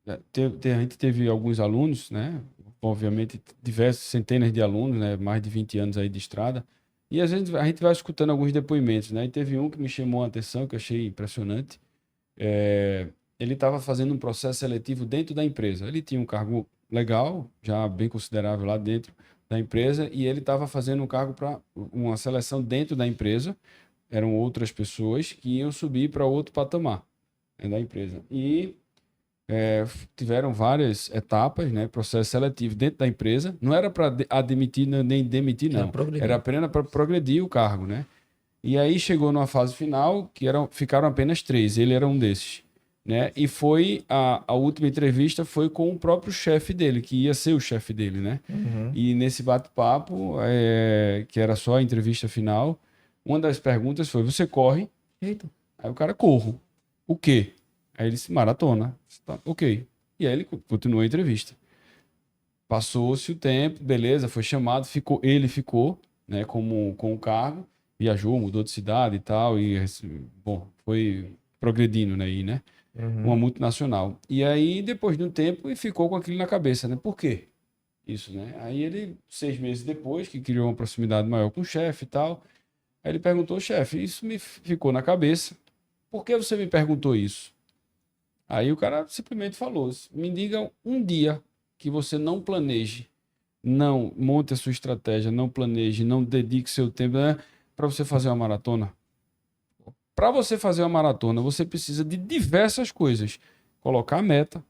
a gente teve alguns alunos, né? Obviamente, diversas centenas de alunos, né? Mais de 20 anos aí de estrada, e às vezes a gente vai escutando alguns depoimentos, né? E teve um que me chamou a atenção, que eu achei impressionante. Ele estava fazendo um processo seletivo dentro da empresa. Ele tinha um cargo legal, já bem considerável lá dentro da empresa, e ele estava fazendo um cargo para uma seleção dentro da empresa. Eram outras pessoas que iam subir para outro patamar, né, da empresa. E tiveram várias etapas, né, processo seletivo dentro da empresa. Não era para admitir nem demitir, não. Era apenas para progredir o cargo, né? E aí chegou numa fase final que ficaram apenas 3. Ele era um desses, né? E foi a última entrevista foi com o próprio chefe dele, que ia ser o chefe dele, né? E nesse bate-papo, que era só a entrevista final, uma das perguntas foi: você corre? Eita. Aí o cara: corro. O quê? Aí ele disse: maratona. Tá, ok. E aí ele continuou a entrevista. Passou-se o tempo, beleza, foi chamado, ele ficou, né, com o cargo, viajou, mudou de cidade e tal, e, bom, foi progredindo, né, aí, né? Uma multinacional. E aí, depois de um tempo, ele ficou com aquilo na cabeça, né? Por quê? Isso, né? Aí ele, 6 meses depois, que criou uma proximidade maior com o chefe e tal, aí ele perguntou: chefe, isso me ficou na cabeça, por que você me perguntou isso? Aí o cara simplesmente falou: me diga um dia que você não planeje, não monte a sua estratégia, não planeje, não dedique seu tempo, né, para você fazer uma maratona. Para você fazer uma maratona, você precisa de diversas coisas. Colocar a meta,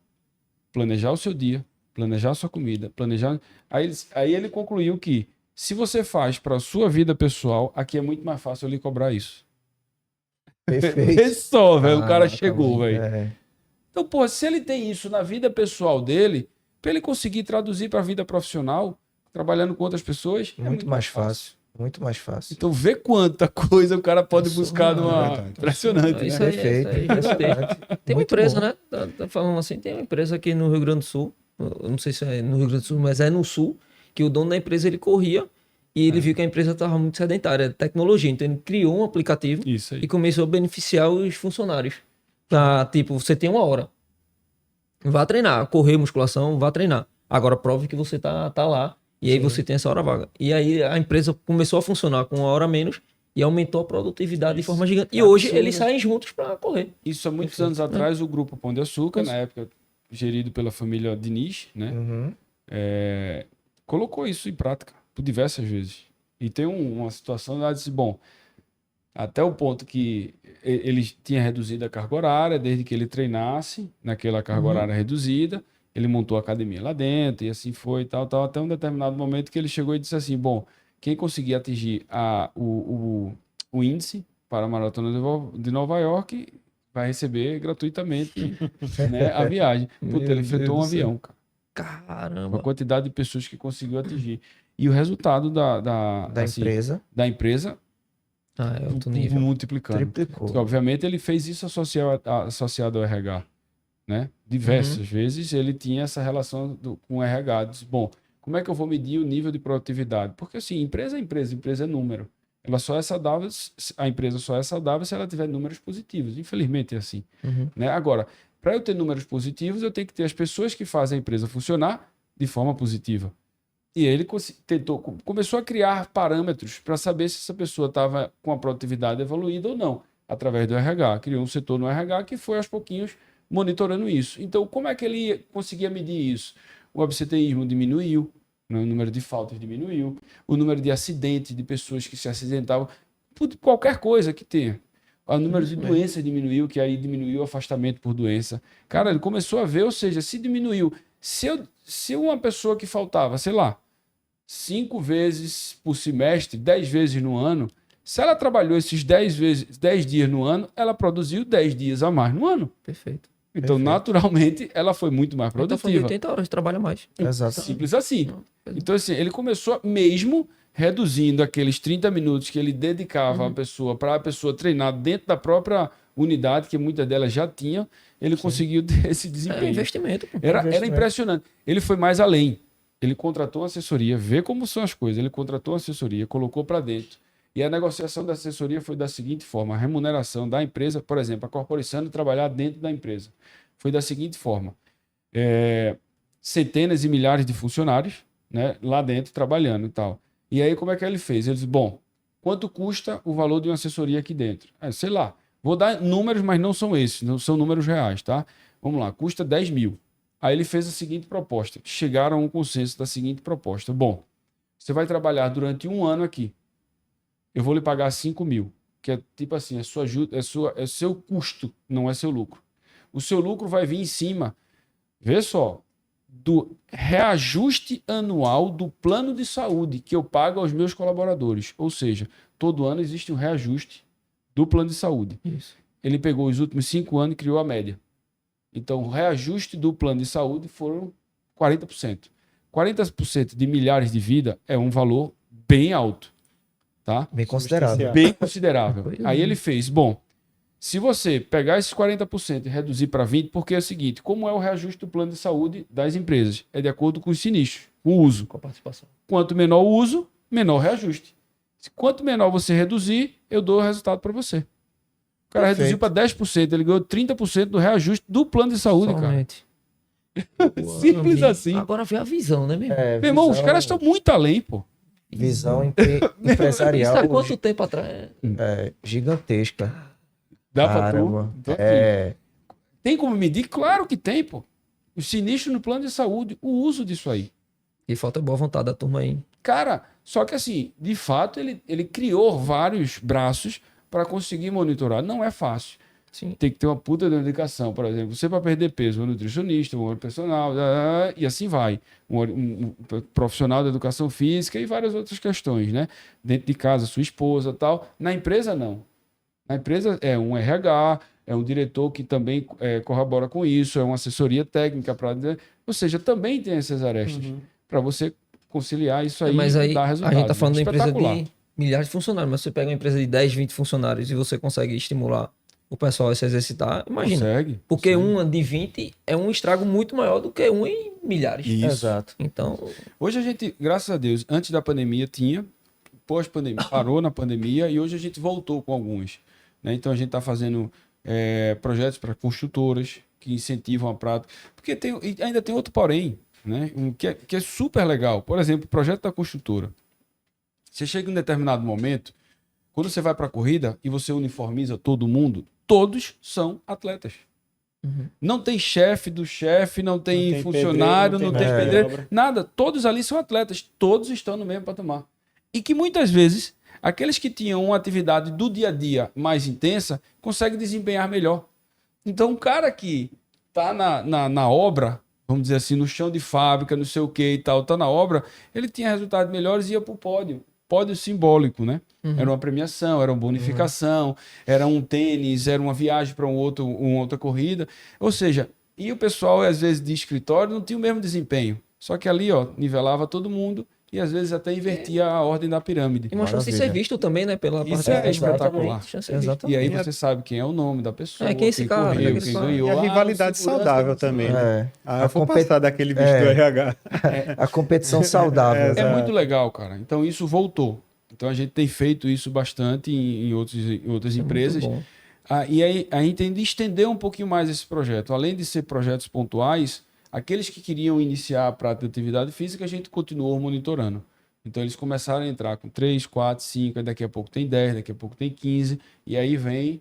planejar o seu dia, planejar a sua comida, planejar... Aí ele concluiu que se você faz para a sua vida pessoal, aqui é muito mais fácil eu lhe cobrar isso. Perfeito. Vê só, velho, o cara Caraca, chegou, mãe. velho. Então, pô, se ele tem isso na vida pessoal dele, para ele conseguir traduzir para a vida profissional, trabalhando com outras pessoas, Muito mais fácil. Muito mais fácil. Então, vê quanta coisa o cara pode Isso, buscar não, numa... verdade. Impressionante, Isso né? aí, Perfeito. isso aí, isso aí. Tem uma Muito empresa, bom. né? Tá falando assim, tem uma empresa aqui no Rio Grande do Sul, eu não sei se é no Rio Grande do Sul, mas é no Sul, que o dono da empresa ele corria e ele viu que a empresa estava muito sedentária, tecnologia, então ele criou um aplicativo Isso aí. e começou a beneficiar os funcionários. Pra, tipo, você tem 1 hora, vá treinar, correr musculação, vá treinar. Agora prove que você tá lá e aí Sim. você tem essa hora vaga. E aí a empresa começou a funcionar com 1 hora a menos e aumentou a produtividade de forma gigante. E hoje absurdo. eles saem juntos para correr. Isso há muitos anos atrás, o Grupo Pão de Açúcar, na época gerido pela família Diniz, né? Uhum. Colocou isso em prática por diversas vezes. E tem uma situação lá, disse, bom, até o ponto que ele tinha reduzido a carga horária, desde que ele treinasse naquela carga horária reduzida, ele montou a academia lá dentro, e assim foi, e tal, até um determinado momento que ele chegou e disse assim, bom, quem conseguir atingir o índice para a Maratona de Nova York vai receber gratuitamente, né, a viagem. Puta, ele Meu fretou um Deus do céu. avião, cara. Com a Caramba. quantidade de pessoas que conseguiu atingir. E o resultado da assim, empresa da empresa Ah, é outro nível. multiplicando. triplicou. Porque, obviamente, ele fez isso associado ao RH. Né? Diversas vezes ele tinha essa relação com o RH. Disse, bom, como é que eu vou medir o nível de produtividade? Porque, assim, empresa é número. Ela só é saudável, a empresa só é saudável se ela tiver números positivos. Infelizmente é assim. Né? Agora, para eu ter números positivos, eu tenho que ter as pessoas que fazem a empresa funcionar de forma positiva. E ele começou a criar parâmetros para saber se essa pessoa estava com a produtividade evoluída ou não, através do RH. Criou um setor no RH que foi aos pouquinhos monitorando isso. Então, como é que ele conseguia medir isso? O absenteísmo diminuiu, né? O número de faltas diminuiu, o número de acidentes, de pessoas que se acidentavam, por qualquer coisa que tenha. O número de doenças diminuiu, que aí diminuiu o afastamento por doença. Cara, ele começou a ver, ou seja, se diminuiu. Se uma pessoa que faltava, sei lá, 5 vezes por semestre, 10 vezes no ano, se ela trabalhou esses 10 dias no ano, ela produziu 10 dias a mais no ano. Perfeito. Então, naturalmente, ela foi muito mais Então foi de produtiva. 80 horas, trabalha mais. Exato. Simples assim. Então, assim, ele começou mesmo reduzindo aqueles 30 minutos que ele dedicava à pessoa para a pessoa treinar dentro da própria unidade, que muitas delas já tinham, ele conseguiu ter esse É desempenho. investimento. Pô. Era impressionante. Ele foi mais além. Ele contratou uma assessoria, vê como são as coisas. Ele contratou uma assessoria, colocou para dentro. E a negociação da assessoria foi da seguinte forma: a remuneração da empresa, por exemplo, a Corporissano trabalhar dentro da empresa. Foi da seguinte forma: centenas e milhares de funcionários, né, lá dentro trabalhando e tal. E aí, como é que ele fez? Ele disse: bom, quanto custa o valor de uma assessoria aqui dentro? Sei lá, vou dar números, mas não são esses, não são números reais, tá? Vamos lá, custa 10 mil. Aí ele fez a seguinte proposta. Chegaram a um consenso da seguinte proposta: bom, você vai trabalhar durante 1 ano aqui. Eu vou lhe pagar 5 mil. Que é tipo assim, é seu custo, não é seu lucro. O seu lucro vai vir em cima, vê só, do reajuste anual do plano de saúde que eu pago aos meus colaboradores. Ou seja, todo ano existe um reajuste do plano de saúde. Isso. Ele pegou os últimos 5 anos e criou a média. Então, o reajuste do plano de saúde foram 40%. 40% de milhares de vidas é um valor bem alto, tá? Bem considerável. Bem considerável. Pois é. Aí ele fez, bom, se você pegar esses 40% e reduzir para 20%, porque é o seguinte, como é o reajuste do plano de saúde das empresas? É de acordo com os sinistros, com o uso. Com a participação. Quanto menor o uso, menor o reajuste. Quanto menor você reduzir, eu dou o resultado para você. O cara Perfeito. reduziu para 10%, ele ganhou 30% do reajuste do plano de saúde, Somente. Simples amigo. assim. Agora vê a visão, né, mesmo? É, Meu irmão, os visão- caras estão muito além, pô. Visão Isso empresarial há quanto tempo atrás? gigantesca. Dá pra Caramba. tu. Então, assim, É, tem como medir? Claro que tem, pô. O sinistro no plano de saúde, o uso disso aí. E falta boa vontade da turma aí. Cara, só que assim, de fato, ele criou vários braços para conseguir monitorar. Não é fácil. Sim. Tem que ter uma puta dedicação. Por exemplo, você para perder peso, um nutricionista, um personal, e assim vai. Um profissional da educação física e várias outras questões, né? Dentro de casa, sua esposa e tal. Na empresa, não. Na empresa é um RH, é um diretor que também corrobora com isso, é uma assessoria técnica para... Ou seja, também tem essas arestas para você conciliar isso aí Mas aí dá a resultado. gente tá falando de uma empresa Espetacular. de milhares de funcionários, mas você pega uma empresa de 10, 20 funcionários e você consegue estimular o pessoal a se exercitar, imagina. Consegue. Porque consegue. uma de 20 é um estrago muito maior do que um em milhares. Isso. Exato. Então, Hoje a gente, graças a Deus, antes da pandemia tinha, pós-pandemia, parou na pandemia e hoje a gente voltou com alguns. Né? Então a gente está fazendo projetos para construtoras que incentivam a prática. Porque e ainda tem outro porém, né? Que é super legal. Por exemplo, o projeto da construtora. Você chega em um determinado momento, quando você vai para a corrida e você uniformiza todo mundo, todos são atletas. Não tem chefe do chefe, não tem funcionário, não tem pedreiro, nada. Todos ali são atletas, todos estão no mesmo patamar. E que muitas vezes, aqueles que tinham uma atividade do dia a dia mais intensa, conseguem desempenhar melhor. Então, um cara que está na obra, vamos dizer assim, no chão de fábrica, não sei o que e tal, está na obra, ele tinha resultados melhores e ia para o pódio. Pódio simbólico, né? Era uma premiação, era uma bonificação, era um tênis, era uma viagem para uma outra corrida. Ou seja, e o pessoal, às vezes, de escritório não tinha o mesmo desempenho. Só que ali, ó, nivelava todo mundo e às vezes até invertia a ordem da pirâmide. e uma chance de ser visto também, né? Pela Isso parte é da espetacular. chance de ser visto. Exatamente. E aí você sabe quem é o nome da pessoa, quem é esse cara, correu, quem quem é ganhou. E a rivalidade o segurança saudável tá também, funcionando. né? A Vou competi- passar daquele bicho do RH. a competição saudável. É muito legal, cara. Então isso voltou. Então a gente tem feito isso bastante em outras empresas. Muito bom. E aí a gente ainda estendeu um pouquinho mais esse projeto. Além de ser projetos pontuais, aqueles que queriam iniciar a prática de atividade física, a gente continuou monitorando. Então eles começaram a entrar com 3, 4, 5, aí daqui a pouco tem 10, daqui a pouco tem 15, e aí vem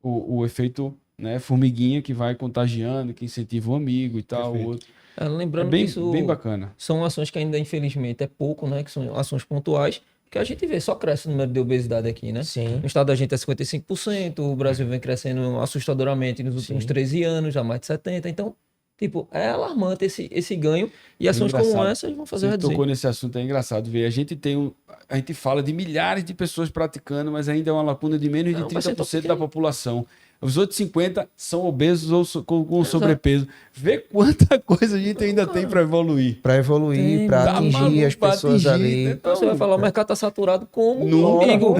o efeito, né, formiguinha que vai contagiando, que incentiva um amigo e tal, o outro. Lembrando bem, que isso bem bacana. são ações que ainda, infelizmente, é pouco, né? Que são ações pontuais, que a gente vê, só cresce o número de obesidade aqui, né? Sim. No estado da gente é 55%, o Brasil vem crescendo assustadoramente nos últimos 13 anos, já mais de 70%. Então, tipo, é alarmante esse ganho, e ações como Engraçado. essas vão fazer Você reduzir. tocou nesse assunto, é engraçado ver. A gente fala de milhares de pessoas praticando, mas ainda é uma lacuna de menos de Não, mas 30% da população. Os outros 50% são obesos ou com sobrepeso. Vê quanta coisa a gente ainda tem para evoluir. Para evoluir, Tem, para tá atingir maluco, as pra pessoas atingir, ali. né? Então, você vai falar, o mercado tá saturado como? Nunca. Amigo,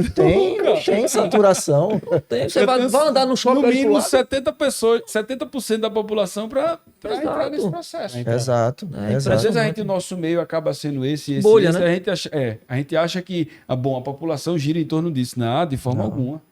Tem saturação. você vai andar no shopping No ali pro mínimo, lado. 70% da população para entrar nesse processo. Exato. É, Às Exato. vezes a gente, o nosso meio acaba sendo esse Bolha, né? A gente acha que a população gira em torno disso. Não, de forma alguma.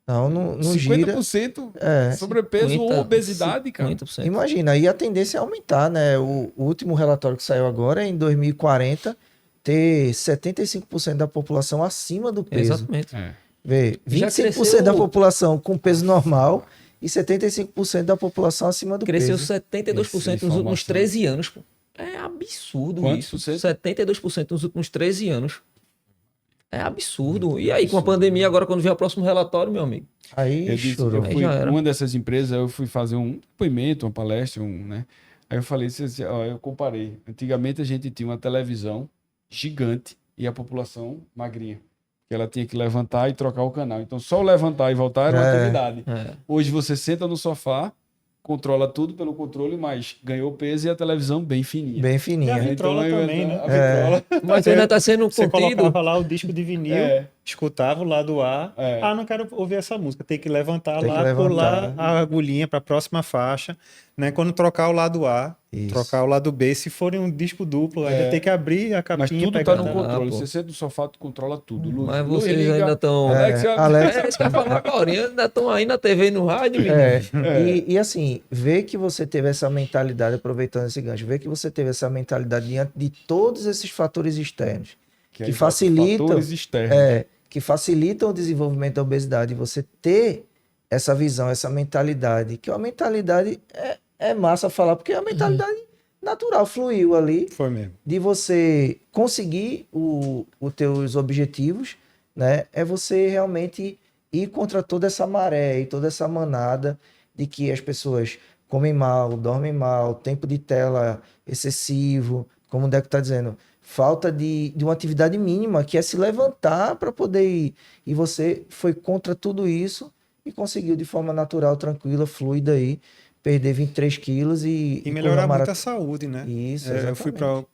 Não gira. 50% É. sobrepeso ou obesidade, cara. 50%. Imagina, aí a tendência é aumentar, né? O último relatório que saiu agora é em 2040 ter 75% da população acima do peso. Exatamente. Vê, Já 25% cresceu- da população com peso normal e 75% da população acima do Cresceu peso. 72% nos últimos 13 anos, pô. É absurdo Quantos isso. por cento? 72% nos últimos 13 anos. É absurdo. E aí, com a pandemia, agora quando vier o próximo relatório, meu amigo? Aí chorou. Aí já era. Uma dessas empresas, eu fui fazer um depoimento, uma palestra, né? Aí eu falei assim, ó, eu comparei. Antigamente a gente tinha uma televisão gigante e a população magrinha. Que ela tinha que levantar e trocar o canal. Então só o levantar e voltar era uma atividade. Hoje você senta no sofá, controla tudo pelo controle, mas ganhou peso e a televisão bem fininha. Bem E a fininha. vitrola também, né? A vitrola. Mas ainda está sendo Você contido. colocava lá o disco de vinil, escutava o lado A. É. Ah, não quero ouvir essa música. Tem que levantar Tem que lá, levantar. pular a agulhinha para a próxima faixa. Né? Quando trocar o lado A, Isso. trocar o lado B. Se for um disco duplo, ainda tem que abrir a capinha. Mas tudo pegar está no controle. pô. Você senta no sofá, tu controla tudo. Luz, Mas luz, vocês liga. ainda estão. Alexa. É isso que eu ia falar agora. Ainda estão aí na TV e no rádio, menino. E assim, ver que você teve essa mentalidade, aproveitando esse gancho, ver que você teve essa mentalidade diante de todos esses fatores externos que aí, facilitam, fatores externos. que facilitam o desenvolvimento da obesidade, e você ter essa visão, essa mentalidade, que a mentalidade é massa falar, porque a mentalidade natural fluiu ali, Foi mesmo. de você conseguir os teus objetivos, né? É você realmente ir contra toda essa maré e toda essa manada de que as pessoas comem mal, dormem mal, tempo de tela excessivo, como o Deco está dizendo, falta de uma atividade mínima, que é se levantar para poder ir. E você foi contra tudo isso e conseguiu de forma natural, tranquila, fluida aí, perder 23 quilos E correr melhorar uma muito a saúde, né? Isso, Eu fui exatamente.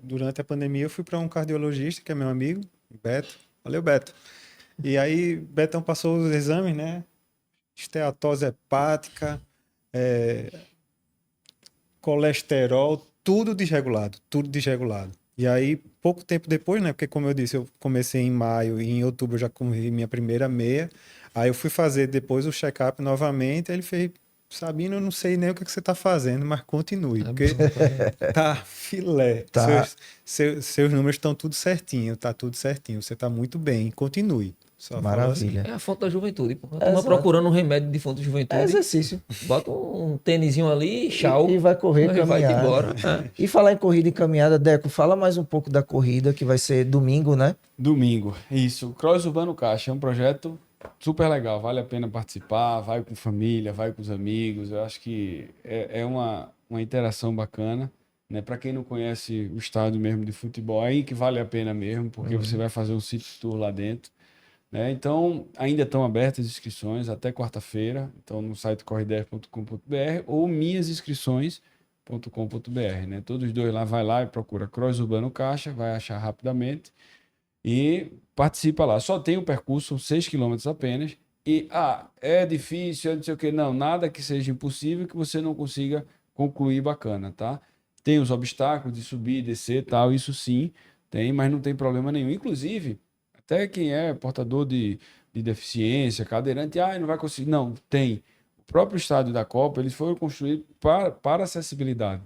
durante a pandemia, eu fui para um cardiologista, que é meu amigo, Beto. Valeu, Beto. E aí, Betão passou os exames, né? Esteatose hepática, é, colesterol, tudo desregulado. E aí, pouco tempo depois, né? Porque, como eu disse, eu comecei em maio e em outubro eu já corri minha primeira meia. Aí eu fui fazer depois o check-up novamente. Aí ele fez: Sabino, eu não sei nem o que você está fazendo, mas continue, É porque bom, né? tá filé. Tá. Seus números estão tudo certinho, tá tudo certinho. Você tá muito bem, continue. Só falou assim. É Maravilha. a fonte da juventude, pô. A turma Exato. procurando um remédio de fonte de É juventude, exercício. bota um tênisinho ali, E tchau, vai correr, e vai-te caminhar. embora. É. E falar em corrida e caminhada, Deco, fala mais um pouco da corrida, que vai ser domingo, né? Domingo, isso. Cross Urbano Caixa é um projeto super legal, vale a pena participar, vai com família, vai com os amigos. Eu acho que é uma interação bacana, né? Para quem não conhece o estádio mesmo de futebol, é aí que vale a pena mesmo, porque você vai fazer um city tour lá dentro, né? Então, ainda estão abertas as inscrições até quarta-feira, então no site corre10.com.br ou minhasinscrições.com.br, né? Todos os dois lá, vai lá e procura Cross Urbano Caixa, vai achar rapidamente e participa lá. Só tem o percurso, são 6 quilômetros apenas. E, é difícil, não sei o que. Não, nada que seja impossível que você não consiga concluir bacana, tá? Tem os obstáculos de subir, descer, tal, isso sim tem, mas não tem problema nenhum. Inclusive, até quem é portador de deficiência, cadeirante, não vai conseguir. Não, tem. O próprio estádio da Copa, eles foram construídos para acessibilidade,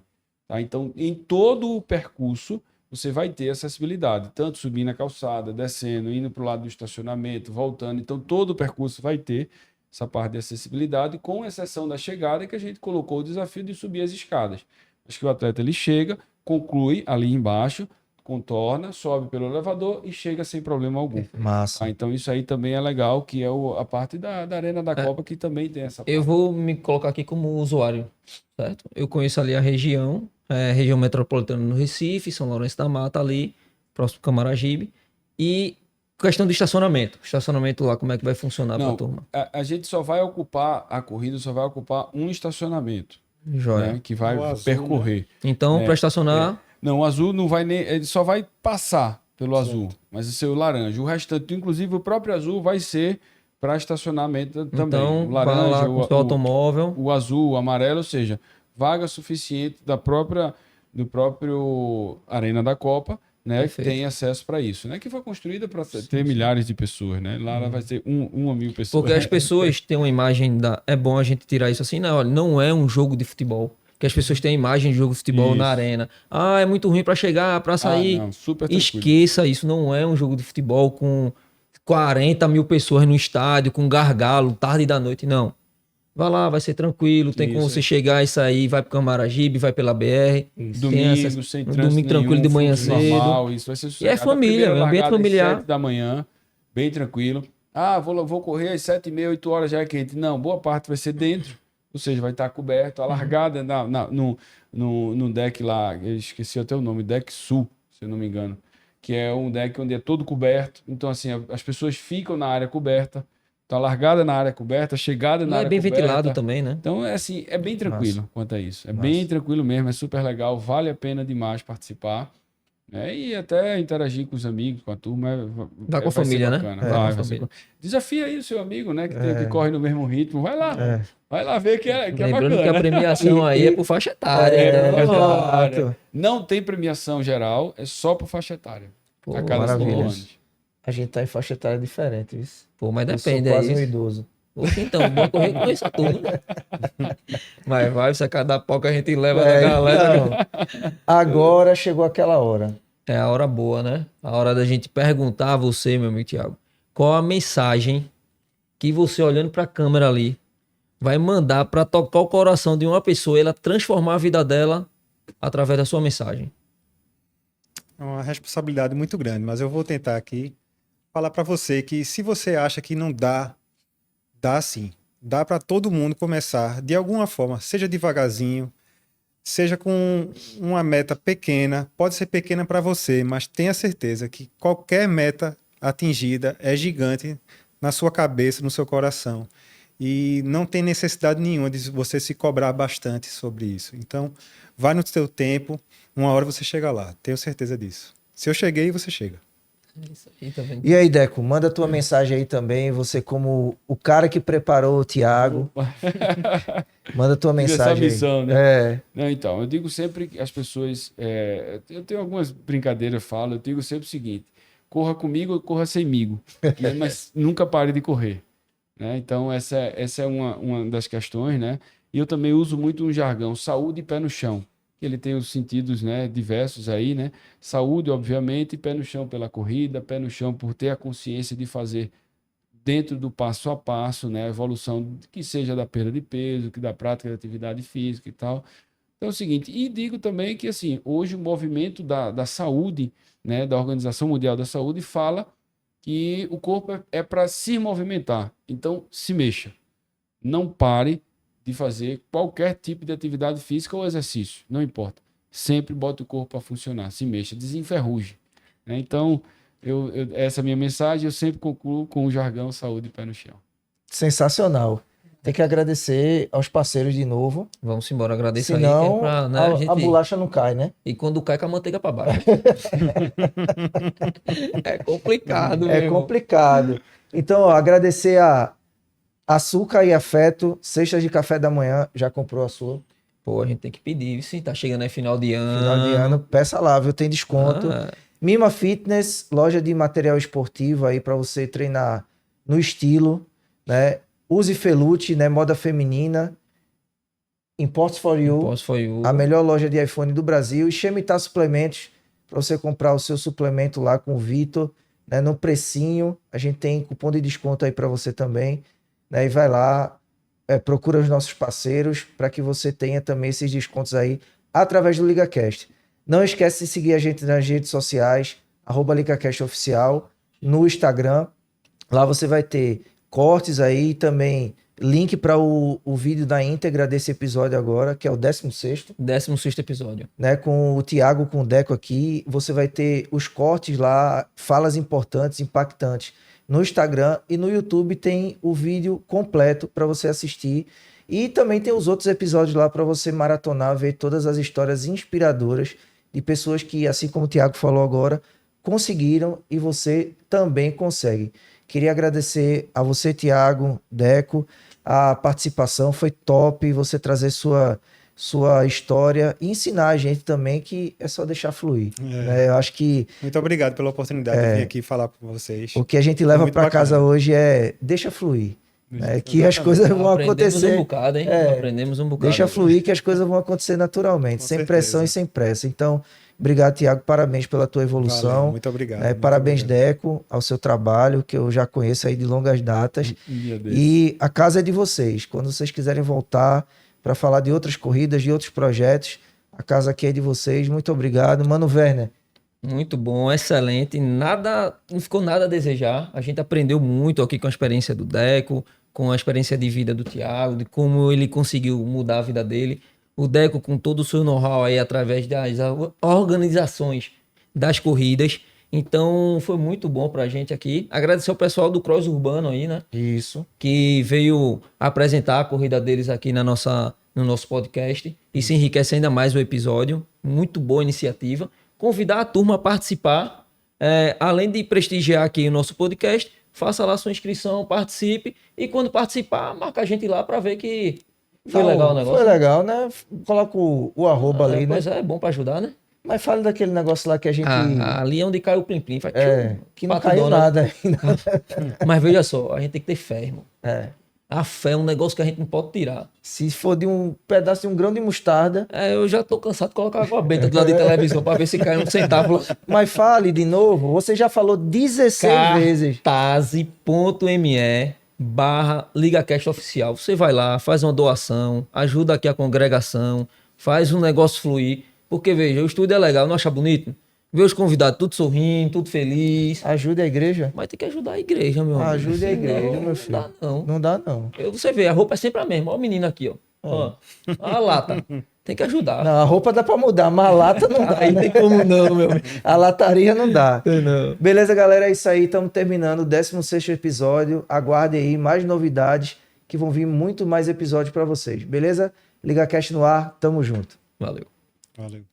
tá? Então, em todo o percurso, você vai ter acessibilidade, tanto subindo a calçada, descendo, indo para o lado do estacionamento, voltando. Então, todo o percurso vai ter essa parte de acessibilidade, com exceção da chegada, que a gente colocou o desafio de subir as escadas. Acho que o atleta ele chega, conclui ali embaixo, contorna, sobe pelo elevador e chega sem problema algum. Massa. Então, isso aí também é legal, que é a parte da Arena da Copa, que também tem essa Eu parte. vou me colocar aqui como usuário, certo? Eu conheço ali a região, região metropolitana no Recife, São Lourenço da Mata ali, próximo do Camaragibe. E questão de estacionamento. Estacionamento lá, como é que vai funcionar para a Não, turma? a gente só vai ocupar, a corrida só vai ocupar um estacionamento, Joia. né, que vai O azul, percorrer. Então, para É, estacionar, Não, o azul não vai nem. Ele só vai passar pelo Certo. azul, mas esse é o laranja. O restante, inclusive o próprio azul, vai ser para estacionamento também. então O vá laranja, lá com o seu automóvel. o azul, o amarelo, ou seja, vaga suficiente do próprio Arena da Copa, né? Que Perfeito. tem acesso para isso, né? Que foi construída para ter milhares de pessoas, né? Lá vai ter uma mil pessoas. Porque as pessoas têm uma imagem da. É bom a gente tirar isso assim, não, olha, não é um jogo de futebol. Que as pessoas têm a imagem de jogo de futebol na Isso. arena. É muito ruim para chegar, para sair. Não, super tranquilo. Esqueça isso, não é um jogo de futebol com 40 mil pessoas no estádio, com gargalo, tarde da noite, não. Vai lá, vai ser tranquilo, tem como Isso. você chegar e sair, vai pro Camaragibe, vai pela BR. Tem Domingo, acesso- sem um trânsito domingo tranquilo nenhum, de manhã fluxo cedo. normal, isso vai ser E é sossegado. A família, primeira é um ambiente largada às familiar. 7 da manhã, bem tranquilo. Vou correr às 7h30, 8 horas já é quente. Não, boa parte vai ser dentro, ou seja, vai estar coberto. A largada no deck lá, eu esqueci até o nome, deck sul, se eu não me engano, que é um deck onde é todo coberto. Então, assim, as pessoas ficam na área coberta. Então, a largada na área coberta, a chegada na Lá é área bem coberta. ventilado também, né? Então, é assim, é bem tranquilo quanto a isso. É Massa. bem tranquilo mesmo, é super legal, vale a pena demais participar, né? E até interagir com os amigos, com a turma. Vai com a ser família, né? bacana. Vai com a Vai ser família. Desafia aí o seu amigo, né? Que corre no mesmo ritmo. Vai lá. É. Vai lá ver que é Lembrando que a bacana. premiação aí é por faixa etária. Exato. Exato. Não tem premiação geral, é só por faixa etária. Pô, A cada 5 maravilha. anos. A gente tá em faixa etária diferente, isso. Pô, mas Eu sou depende quase aí. um idoso. Poxa, então, bom correr com isso tudo. Mas vai, se a cada pau que a gente leva da galera. Então, agora chegou aquela hora. É a hora boa, né? A hora da gente perguntar a você, meu amigo Thiago, qual a mensagem que você, olhando para a câmera ali, vai mandar para tocar o coração de uma pessoa e ela transformar a vida dela através da sua mensagem. É uma responsabilidade muito grande, mas eu vou tentar aqui falar para você que se você acha que não dá, dá sim. Dá para todo mundo começar de alguma forma, seja devagarzinho, seja com uma meta pequena, pode ser pequena para você, mas tenha certeza que qualquer meta atingida é gigante na sua cabeça, no seu coração. e não tem necessidade nenhuma de você se cobrar bastante sobre isso. Então, vai no seu tempo, uma hora você chega lá, tenho certeza disso. Se eu cheguei, você chega. É isso aí, tá vendo? E aí, Deco, manda tua mensagem aí também, você como o cara que preparou o Thiago, manda tua Tive essa mensagem missão, aí. né? É, Não, então, eu digo sempre que as pessoas. Eu tenho algumas brincadeiras, eu falo, eu digo sempre o seguinte: corra comigo ou corra semigo, mas nunca pare de correr. Né? Então, essa é uma das questões, né? E eu também uso muito um jargão, saúde e pé no chão. Ele tem os sentidos, né, diversos aí, né? Saúde, obviamente, e pé no chão pela corrida, pé no chão por ter a consciência de fazer dentro do passo a passo, né? A evolução que seja da perda de peso, que da prática de atividade física e tal. Então é o seguinte, e digo também que assim, hoje o movimento da saúde, né, da Organização Mundial da Saúde fala que o corpo é para se movimentar. Então, se mexa. Não pare de fazer qualquer tipo de atividade física ou exercício, não importa. Sempre bote o corpo para funcionar, se mexa, desenferruje. Né? Então, essa é a minha mensagem, eu sempre concluo com o jargão saúde e pé no chão. sensacional. Tem que agradecer aos parceiros de novo, Vamos embora, agradeço aí. Que senão é pra, né, a bolacha não cai, né? E quando cai com a manteiga pra baixo. É complicado, É mesmo. complicado. Então, ó, agradecer a Açúcar e Afeto, cestas de café da manhã, já comprou a sua? Pô, a gente tem que pedir, se tá chegando aí final de ano. Final de ano, peça lá, viu? Tem desconto. Ah, Mima Fitness, loja de material esportivo aí para você treinar no estilo, né? Use Felute, né? Moda feminina. Imports for You, posso foi o. a melhor loja de iPhone do Brasil. E Chemitá Suplementos, para você comprar o seu suplemento lá com o Vitor, né? No precinho. A gente tem cupom de desconto aí para você também, né? E vai lá, procura os nossos parceiros para que você tenha também esses descontos aí através do LigaCast. Não esquece de seguir a gente nas redes sociais, @LigaCast Oficial, no Instagram. Lá você vai ter cortes aí e também link para o vídeo da íntegra desse episódio agora, que é o 16º, 16º episódio. né? Com o Thiago, com o Deco aqui. Você vai ter os cortes lá, falas importantes, impactantes no Instagram, e no YouTube tem o vídeo completo para você assistir. E também tem os outros episódios lá para você maratonar, ver todas as histórias inspiradoras de pessoas que, assim como o Thiago falou agora, conseguiram e você também consegue. Queria agradecer a você, Thiago, Deco, a participação, foi top você trazer sua história e ensinar a gente também que é só deixar fluir. Né? Eu acho que Muito obrigado pela oportunidade de vir aqui falar com vocês. o que a gente leva muito para casa bacana. hoje é deixa fluir. Né? Que as coisas vão Aprendemos acontecer. um bocado, hein? É, Aprendemos um bocado. Deixa fluir que as coisas vão acontecer naturalmente, Com sem certeza. pressão e sem pressa. Então, obrigado, Thiago, parabéns pela tua evolução. Valeu, muito obrigado. Né? muito Parabéns, obrigado. Deco, ao seu trabalho, que eu já conheço aí de longas datas. Um dia desse. E a casa é de vocês. Quando vocês quiserem voltar para falar de outras corridas, de outros projetos, a casa aqui é de vocês. Muito obrigado. Mano Werner, Muito bom, excelente. Não ficou nada a desejar. A gente aprendeu muito aqui com a experiência do Deco, com a experiência de vida do Thiago, de como ele conseguiu mudar a vida dele. O Deco com todo o seu know-how aí através das organizações das corridas. Então foi muito bom pra gente aqui. Agradecer ao pessoal do Cross Urbano aí, né? isso. Que veio apresentar a corrida deles aqui no nosso podcast e se enriquece ainda mais o episódio. Muito boa iniciativa. Convidar a turma a participar, além de prestigiar aqui o nosso podcast, faça lá sua inscrição, participe e quando participar, marca a gente lá para ver que foi Não, legal o negócio. Foi legal, né? Coloca o arroba ali, né? Pois é bom para ajudar, né? Mas fala daquele negócio lá que a gente... Ali é onde cai o plim-plim. Faz que não Pato caiu Donald. nada ainda. Mas veja só, a gente tem que ter fé, irmão. É. A fé é um negócio que a gente não pode tirar. Se for de um pedaço de um grão de mostarda. Eu já tô cansado de colocar água benta do lado de televisão para ver se cai um centavo. Mas fale de novo. Você já falou 16 vezes. Cartaz.me/LigaCast Oficial. Você vai lá, faz uma doação, ajuda aqui a congregação, faz um negócio fluir. Porque, veja, o estúdio é legal, não acha bonito? Vê os convidados tudo sorrindo, tudo feliz. Ajude a igreja. Mas tem que ajudar a igreja, meu amigo. Ajude a igreja, Senão, meu filho. Não dá, não. Não dá, não. Você vê, a roupa é sempre a mesma. Olha o menino aqui, ó. Ó a lata. Tem que ajudar. Não, a roupa dá pra mudar, mas a lata não dá. Aí né? tem como não, meu amigo. A lataria não dá. Não. Beleza, galera? É isso aí. Estamos terminando o 16º episódio. Aguardem aí mais novidades que vão vir muito mais episódios para vocês, beleza? LigaCast no ar, tamo junto. Valeu. Valeu.